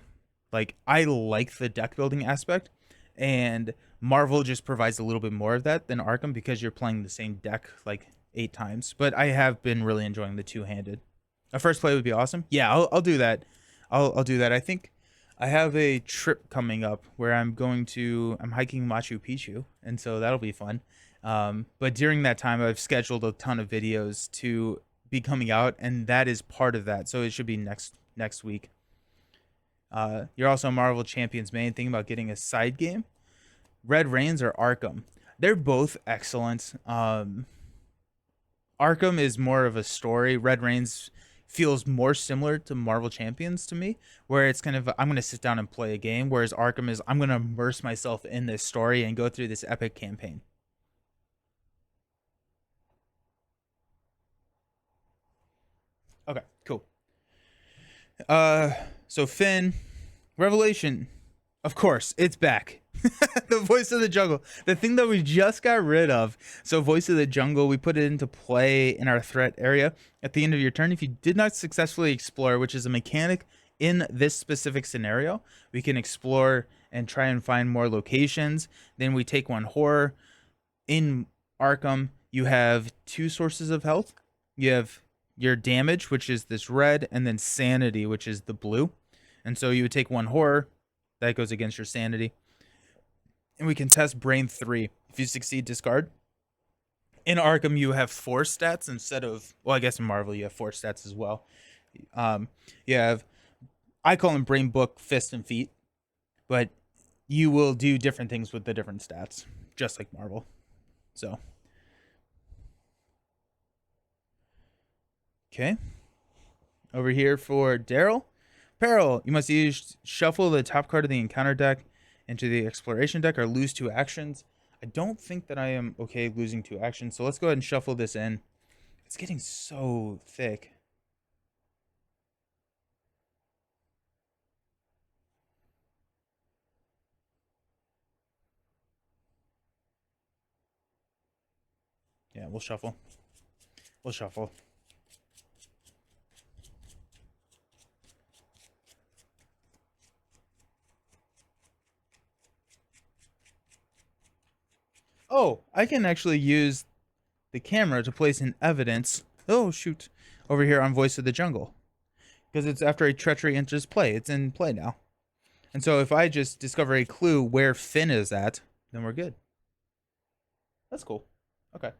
like, I like the deck building aspect, and Marvel just provides a little bit more of that than Arkham because you're playing the same deck like 8 times. But I have been really enjoying the two-handed. A first play would be awesome. Yeah, I'll do that. I'll do that. I think I have a trip coming up where I'm hiking Machu Picchu, and so that'll be fun. But during that time, I've scheduled a ton of videos to be coming out, and that is part of that. So it should be next week. You're also a Marvel Champions main, thinking about getting a side game. Red Reigns or Arkham. They're both excellent. Arkham is more of a story. Red Reigns feels more similar to Marvel Champions to me, where it's kind of I'm going to sit down and play a game, whereas Arkham is I'm going to immerse myself in this story and go through this epic campaign. Okay, cool. So Finn, Revelation, of course, it's back. The voice of the jungle, the thing that we just got rid of. So voice of the jungle, we put it into play in our threat area at the end of your turn. If you did not successfully explore, which is a mechanic in this specific scenario, we can explore and try and find more locations. Then we take one horror. In Arkham, you have two sources of health. You have your damage, which is this red, and then sanity, which is the blue. And so you would take one horror that goes against your sanity. And we can test brain 3. If you succeed, discard. In Arkham, you have 4 stats instead of, well, I guess in Marvel you have 4 stats as well. You have, I call them brain, book, fist, and feet, but you will do different things with the different stats, just like Marvel. So, okay. Over here for Daryl. Peril, you must use shuffle the top card of the encounter deck into the exploration deck or lose 2 actions. I don't think that I am okay losing 2 actions, so let's go ahead and shuffle this in. It's getting so thick. Yeah, we'll shuffle. We'll shuffle. Oh, I can actually use the camera to place an evidence. Oh, shoot. Over here on Voice of the Jungle. Because it's after a treachery enters play. It's in play now. And so if I just discover a clue where Finn is at, then we're good. That's cool. Okay.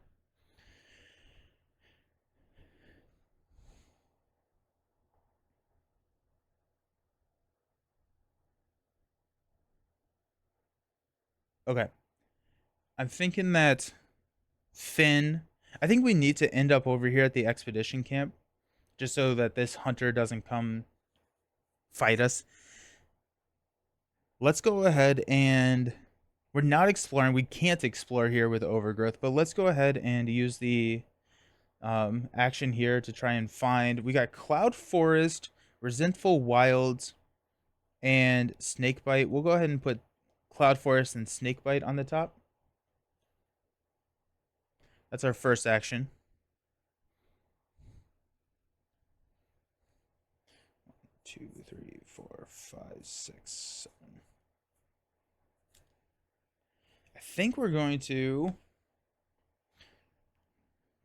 Okay. I'm thinking that Finn, I think we need to end up over here at the expedition camp just so that this hunter doesn't come fight us. Let's go ahead and we're not exploring. We can't explore here with Overgrowth, but let's go ahead and use the action here to try and find. We got Cloud Forest, Resentful Wilds, and Snakebite. We'll go ahead and put Cloud Forest and Snakebite on the top. That's our first action. 2, 3, 4, 5, 6, 7. I think we're going to.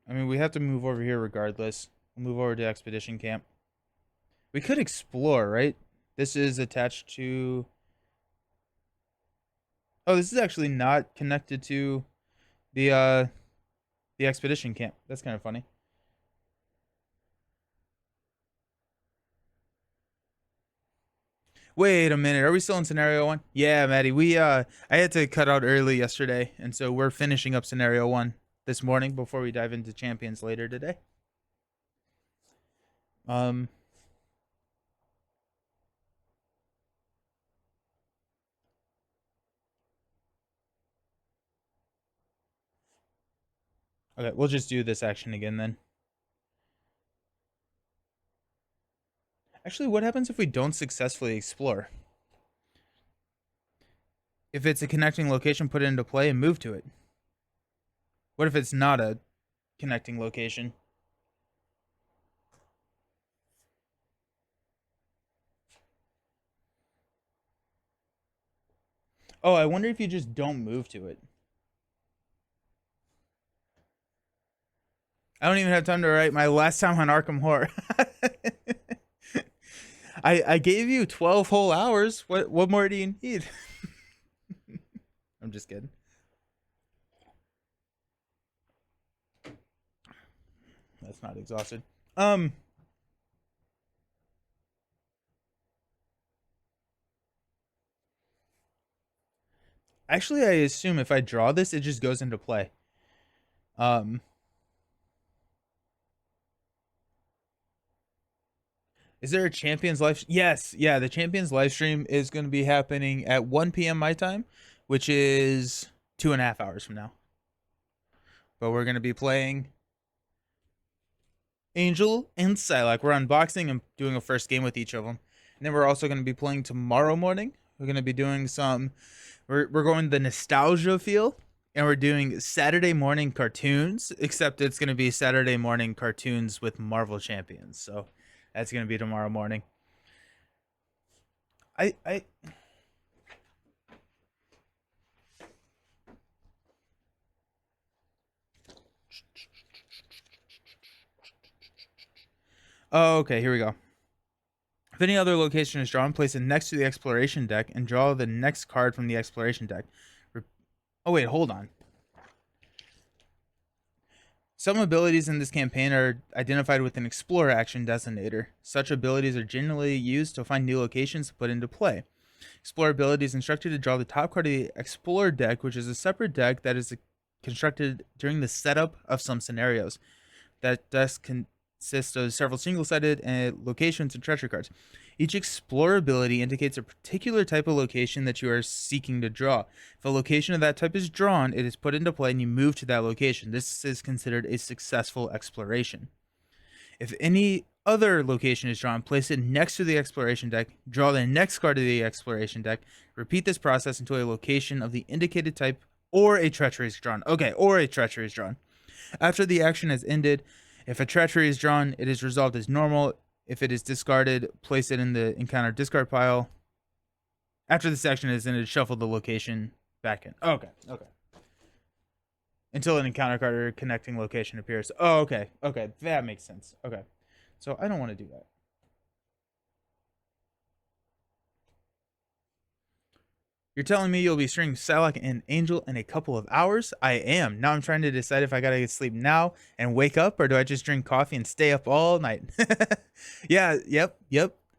I mean, we have to move over here regardless. We'll move over to Expedition Camp. We could explore, right? This is attached to. Oh, this is actually not connected to the Expedition Camp. That's kind of funny. Wait a minute. Are we still in scenario 1? Yeah, Maddie. I had to cut out early yesterday, and so we're finishing up scenario 1 this morning before we dive into champions later today. Okay, we'll just do this action again then. Actually, what happens if we don't successfully explore? If it's a connecting location, put it into play and move to it. What if it's not a connecting location? Oh, I wonder if you just don't move to it. I don't even have time to write my last time on Arkham Horror. I gave you 12 whole hours. What more do you need? I'm just kidding. That's not exhausted. Actually, I assume if I draw this, it just goes into play. Um, is there a Champions live? Yes, yeah. The Champions live stream is going to be happening at 1 p.m. my time, which is 2.5 hours from now. But we're going to be playing Angel and Psylocke. We're unboxing and doing a first game with each of them. And then we're also going to be playing tomorrow morning. We're going to be doing some. We're going the nostalgia feel, and we're doing Saturday morning cartoons. Except it's going to be Saturday morning cartoons with Marvel Champions. So that's going to be tomorrow morning. I Oh, okay. Here we go. If any other location is drawn, place it next to the exploration deck and draw the next card from the exploration deck. Oh wait, hold on. Some abilities in this campaign are identified with an Explorer action designator. Such abilities are generally used to find new locations to put into play. Explorer ability is instructed to draw the top card of the Explorer deck, which is a separate deck that is constructed during the setup of some scenarios. That deck consists of several single-sided locations and treasure cards. Each Explorer ability indicates a particular type of location that you are seeking to draw. If a location of that type is drawn, it is put into play and you move to that location. This is considered a successful exploration. If any other location is drawn, place it next to the exploration deck, draw the next card of the exploration deck, repeat this process until a location of the indicated type or a treachery is drawn. Okay, or a treachery is drawn. After the action has ended, if a treachery is drawn, it is resolved as normal. If it is discarded, place it in the encounter discard pile. After this action is ended, shuffle the location back in. Okay. Until an encounter card or connecting location appears. Oh, okay. That makes sense. Okay. So I don't want to do that. You're telling me you'll be streaming Psylocke and Angel in a couple of hours? I am. Now I'm trying to decide if I gotta get sleep now and wake up, or do I just drink coffee and stay up all night? Yeah, yep.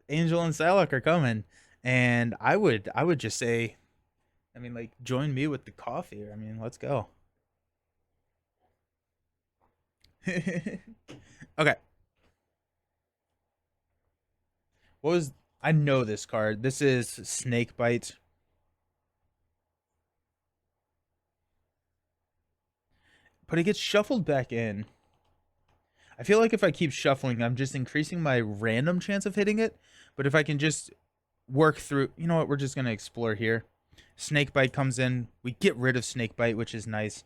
Angel and Psylocke are coming, and I would just say, I mean, like, join me with the coffee. I mean, let's go. Okay. What was? I know this card. This is Snake Bite. But it gets shuffled back in. I feel like if I keep shuffling, I'm just increasing my random chance of hitting it. But if I can just work through, you know what, we're just going to explore here. Snakebite comes in. We get rid of Snakebite, which is nice.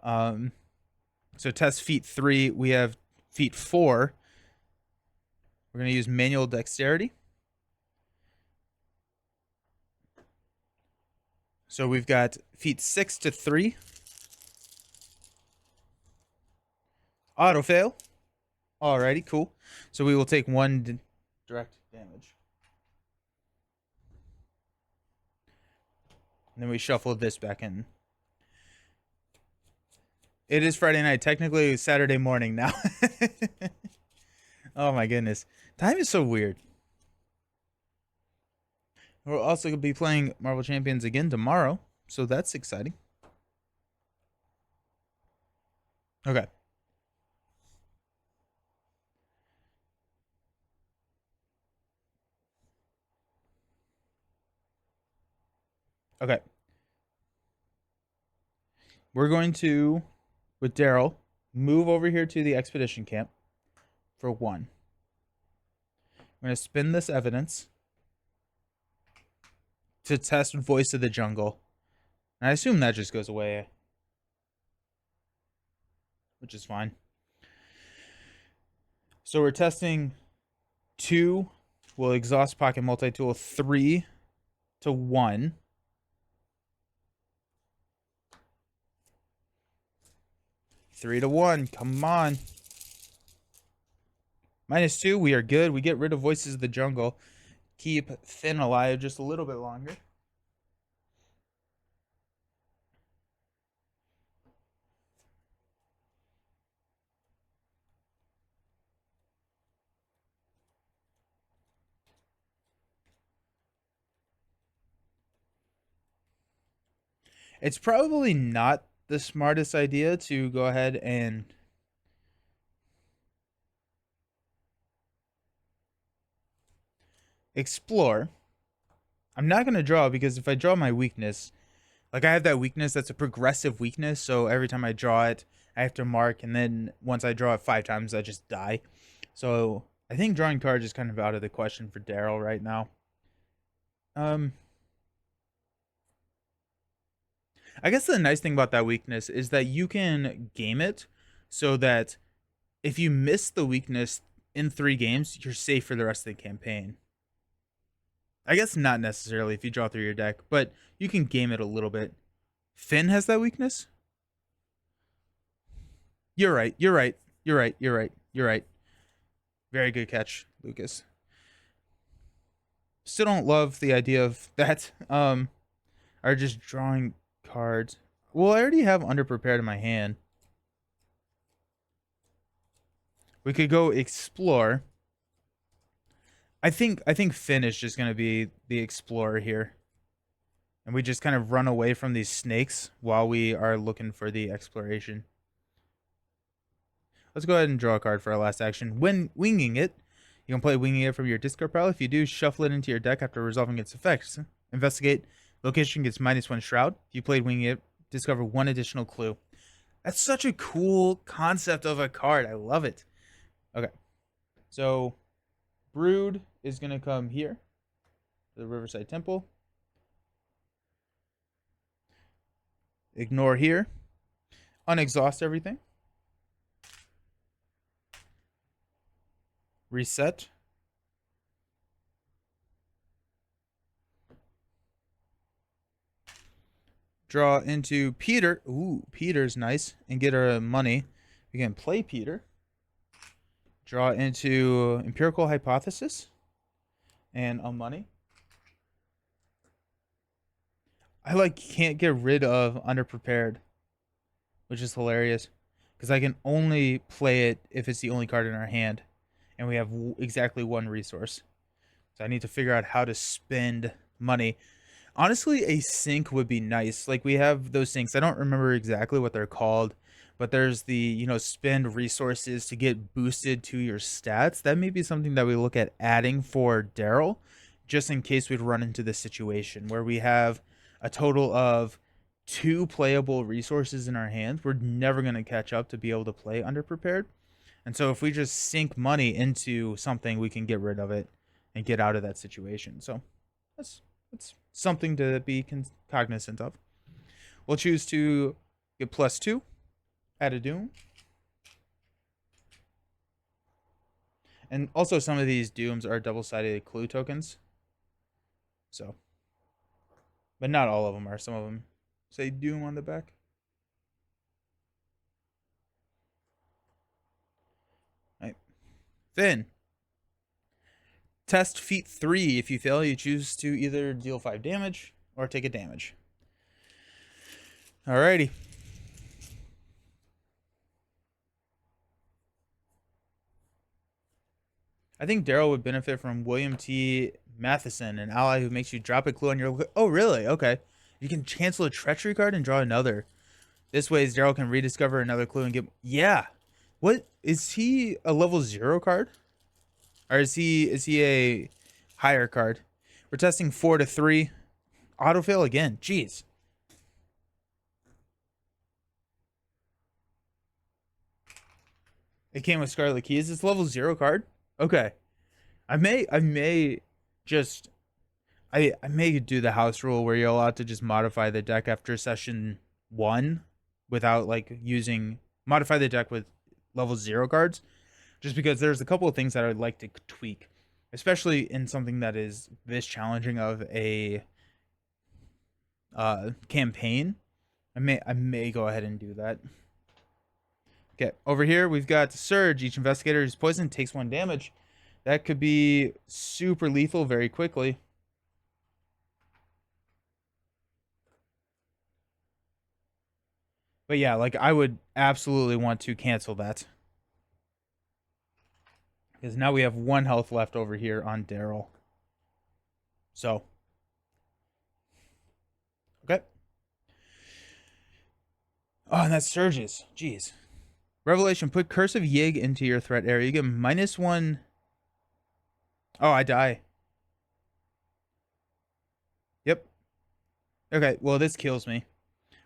So test feat 3. We have feat 4. We're going to use manual dexterity. So we've got feat 6 to 3. Auto fail. Alrighty, cool. So we will take 1 direct damage. And then we shuffle this back in. It is Friday night. Technically, it's Saturday morning now. Oh my goodness. Time is so weird. We're also going to be playing Marvel Champions again tomorrow. So that's exciting. Okay. Okay. We're going to, with Daryl, move over here to the expedition camp for 1. I'm going to spin this evidence to test Voice of the Jungle. And I assume that just goes away, which is fine. So we're testing 2. We'll exhaust pocket multi-tool 3 to 1. Three to 1. Come on. -2. We are good. We get rid of Voices of the Jungle. Keep Finn alive just a little bit longer. It's probably not the smartest idea to go ahead and explore. I'm not going to draw because if I draw my weakness, like I have that weakness that's a progressive weakness, so every time I draw it, I have to mark, and then once I draw it 5 times, I just die. So I think drawing cards is kind of out of the question for Daryl right now. Um, I guess the nice thing about that weakness is that you can game it so that if you miss the weakness in 3 games, you're safe for the rest of the campaign. I guess not necessarily if you draw through your deck, but you can game it a little bit. Finn has that weakness? You're right. You're right. You're right. You're right. You're right. Very good catch, Lucas. Still don't love the idea of that. Are just drawing cards. Well, I already have underprepared in my hand. We could go explore. I think Finn is just gonna be the explorer here. And we just kind of run away from these snakes while we are looking for the exploration. Let's go ahead and draw a card for our last action. When winging it, you can play winging it from your discard pile. If you do, shuffle it into your deck after resolving its effects. Investigate. Location gets -1 shroud. If you played winging it, discover 1 additional clue. That's such a cool concept of a card. I love it. Okay. So, Brood is going to come here. The Riverside Temple. Ignore here. Unexhaust everything. Reset. Draw into Peter. Ooh, Peter's nice. And get our money. We can play Peter. Draw into Empirical Hypothesis. And a money. I like can't get rid of Underprepared, which is hilarious. Because I can only play it if it's the only card in our hand. And we have exactly 1 resource. So I need to figure out how to spend money. Honestly, a sync would be nice. Like we have those syncs. I don't remember exactly what they're called, but there's the, spend resources to get boosted to your stats. That may be something that we look at adding for Daryl, just in case we'd run into this situation where we have a total of 2 playable resources in our hand. We're never going to catch up to be able to play Underprepared. And so if we just sink money into something, we can get rid of it and get out of that situation. So that's something to be cognizant of. We'll choose to get +2, add a Doom. And also some of these Dooms are double-sided clue tokens. So, but not all of them are. Some of them say Doom on the back. All right. Then, test feat 3. If you fail, you choose to either deal 5 damage or take a damage. Alrighty. I think Daryl would benefit from William T. Matheson, an ally who makes you drop a clue on your... Oh, really? Okay. You can cancel a treachery card and draw another. This way, Daryl can rediscover another clue and get... Yeah. What? Is he a level 0 card? Or is he a higher card? We're testing 4 to 3. Autofail again. Jeez. It came with Scarlet Keys. It's level 0 card. Okay. I may just I may do the house rule where you're allowed to just modify the deck after session 1 without like using modify the deck with level 0 cards, just because there's a couple of things that I'd like to tweak, especially in something that is this challenging of a campaign. I may go ahead and do that. Okay, over here we've got Surge. Each investigator who's poisoned takes 1 damage. That could be super lethal very quickly. But yeah, like I would absolutely want to cancel that. Because now we have 1 health left over here on Daryl. So. Okay. Oh, and that surges. Jeez. Revelation, put Curse of Yig into your threat area. You get -1. Oh, I die. Yep. Okay, well, this kills me.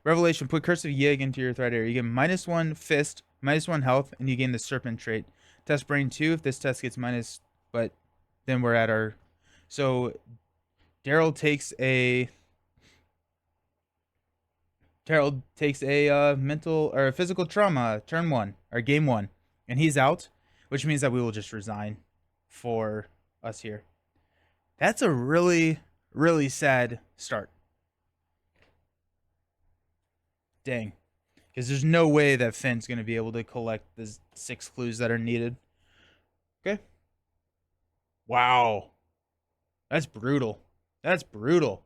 Revelation, put Curse of Yig into your threat area. You get -1 fist, -1 health, and you gain the Serpent trait. Test Brain 2 if this test gets minus, but then we're at our... So, Daryl takes a... mental or a physical trauma turn 1 or game 1, and he's out, which means that we will just resign for us here. That's a really, really sad start. Dang. Because there's no way that Finn's going to be able to collect the 6 clues that are needed. Okay. Wow. That's brutal. That's brutal.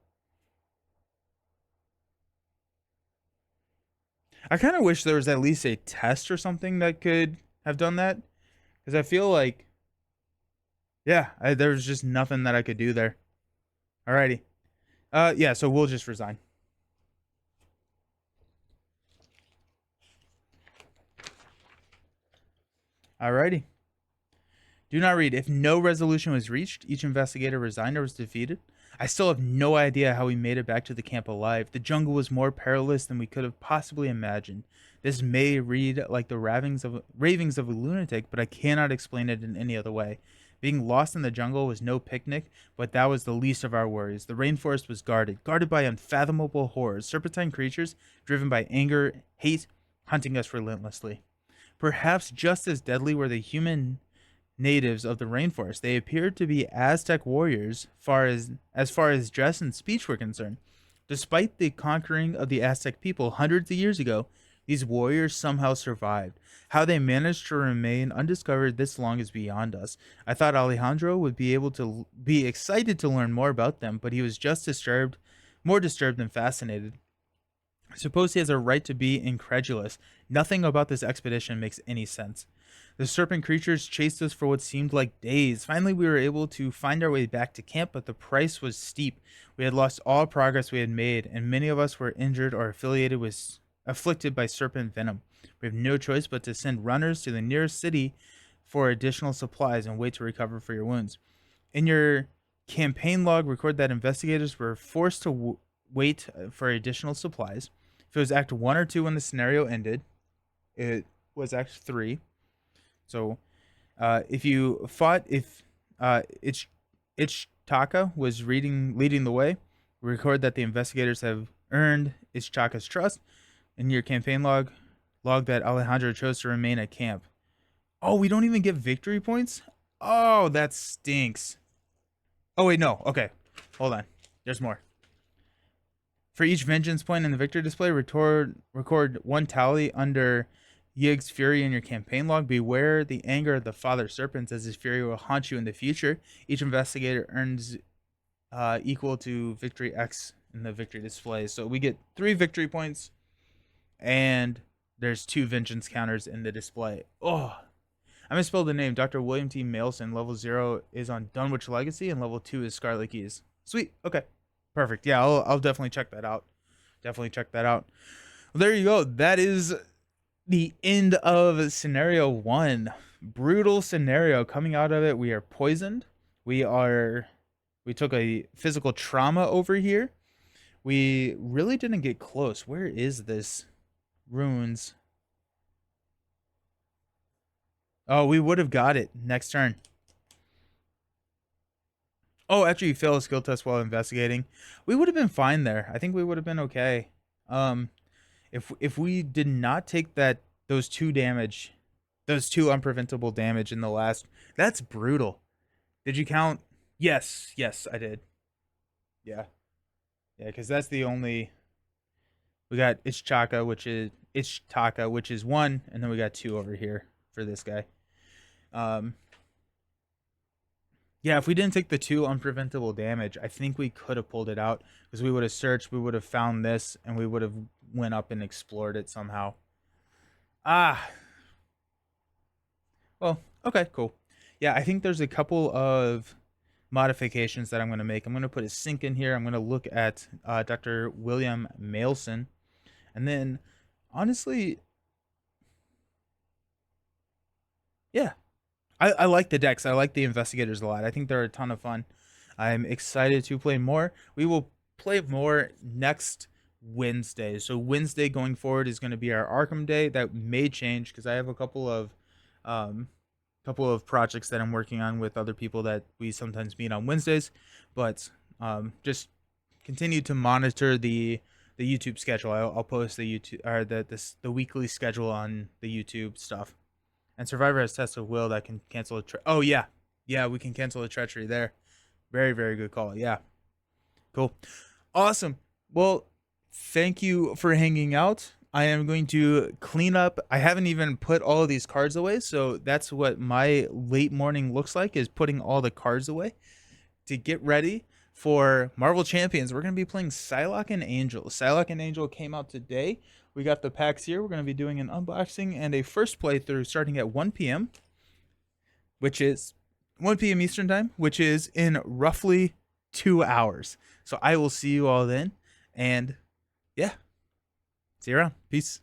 I kind of wish there was at least a test or something that could have done that. Because I feel like, yeah, there's just nothing that I could do there. Alrighty. Yeah, so we'll just resign. Alrighty. Do not read. If no resolution was reached, each investigator resigned or was defeated. I still have no idea how we made it back to the camp alive. The jungle was more perilous than we could have possibly imagined. This may read like the ravings of a lunatic, but I cannot explain it in any other way. Being lost in the jungle was no picnic, but that was the least of our worries. The rainforest was guarded by unfathomable horrors, serpentine creatures driven by anger, hate, hunting us relentlessly. Perhaps just as deadly were the human natives of the rainforest. They appeared to be Aztec warriors as far as dress and speech were concerned. Despite the conquering of the Aztec people hundreds of years ago, these warriors somehow survived. How they managed to remain undiscovered this long is beyond us. I thought Alejandro would be able to be excited to learn more about them, but he was just more disturbed than fascinated. I suppose he has a right to be incredulous. Nothing about this expedition makes any sense. The serpent creatures chased us for what seemed like days. Finally, we were able to find our way back to camp, but the price was steep. We had lost all progress we had made, and many of us were injured or afflicted by serpent venom. We have no choice but to send runners to the nearest city for additional supplies and wait to recover for your wounds. In your campaign log, record that investigators were forced to wait for additional supplies. If it was Act 1 or 2 when the scenario ended, it was Act 3. So, if Ichataka was leading the way, record that the investigators have earned Ichataka's trust. In your campaign log that Alejandro chose to remain at camp. Oh, we don't even get victory points? Oh, that stinks. Oh, wait, no. Okay, hold on. There's more. For each vengeance point in the victory display, record 1 tally under Yig's fury in your campaign log. Beware the anger of the father serpents, as his fury will haunt you in the future. Each investigator earns equal to victory X in the victory display. So we get 3 victory points, and there's 2 vengeance counters in the display. Oh, I misspelled the name. Dr. William T. Mailson. Level 0 is on Dunwich Legacy, and level 2 is Scarlet Keys. Sweet. Okay. Perfect. Yeah, I'll definitely check that out. Well, there you go. That is the end of scenario 1. Brutal scenario. Coming out of it, we are poisoned. We took a physical trauma over here. We really didn't get close. Where is this runes? Oh, we would have got it next turn. Oh, after you fail a skill test while investigating, we would have been fine there. I think we would have been okay. If we did not take those 2 unpreventable damage in the last, that's brutal. Did you count? Yes, I did. Yeah, because that's the only. We got Ichataka, which is 1, and then we got 2 over here for this guy. Yeah, if we didn't take the 2 unpreventable damage, I think we could have pulled it out, because we would have searched, we would have found this, and we would have went up and explored it somehow. Well, okay, cool. Yeah, I think there's a couple of modifications that I'm going to make. I'm going to put a sync in here. I'm going to look at Dr. William Mailson, and then honestly, yeah, I like the decks. I like the investigators a lot. I think they're a ton of fun. I'm excited to play more. We will play more next Wednesday. So Wednesday going forward is going to be our Arkham day. That may change because I have a um, couple of projects that I'm working on with other people that we sometimes meet on Wednesdays. But just continue to monitor the YouTube schedule. I'll post the YouTube or the weekly schedule on the YouTube stuff. And Survivor has test of will that can cancel a oh yeah. Yeah, we can cancel a treachery there. Very, very good call. Yeah. Cool. Awesome. Well, thank you for hanging out. I am going to clean up. I haven't even put all of these cards away, so that's what my late morning looks like, is putting all the cards away to get ready for Marvel Champions. We're going to be playing Psylocke and Angel. Psylocke and Angel came out today. We got the packs here. We're going to be doing an unboxing and a first playthrough starting at 1 p.m., which is 1 p.m. Eastern time, which is in roughly 2 hours. So I will see you all then. And yeah, see you around. Peace.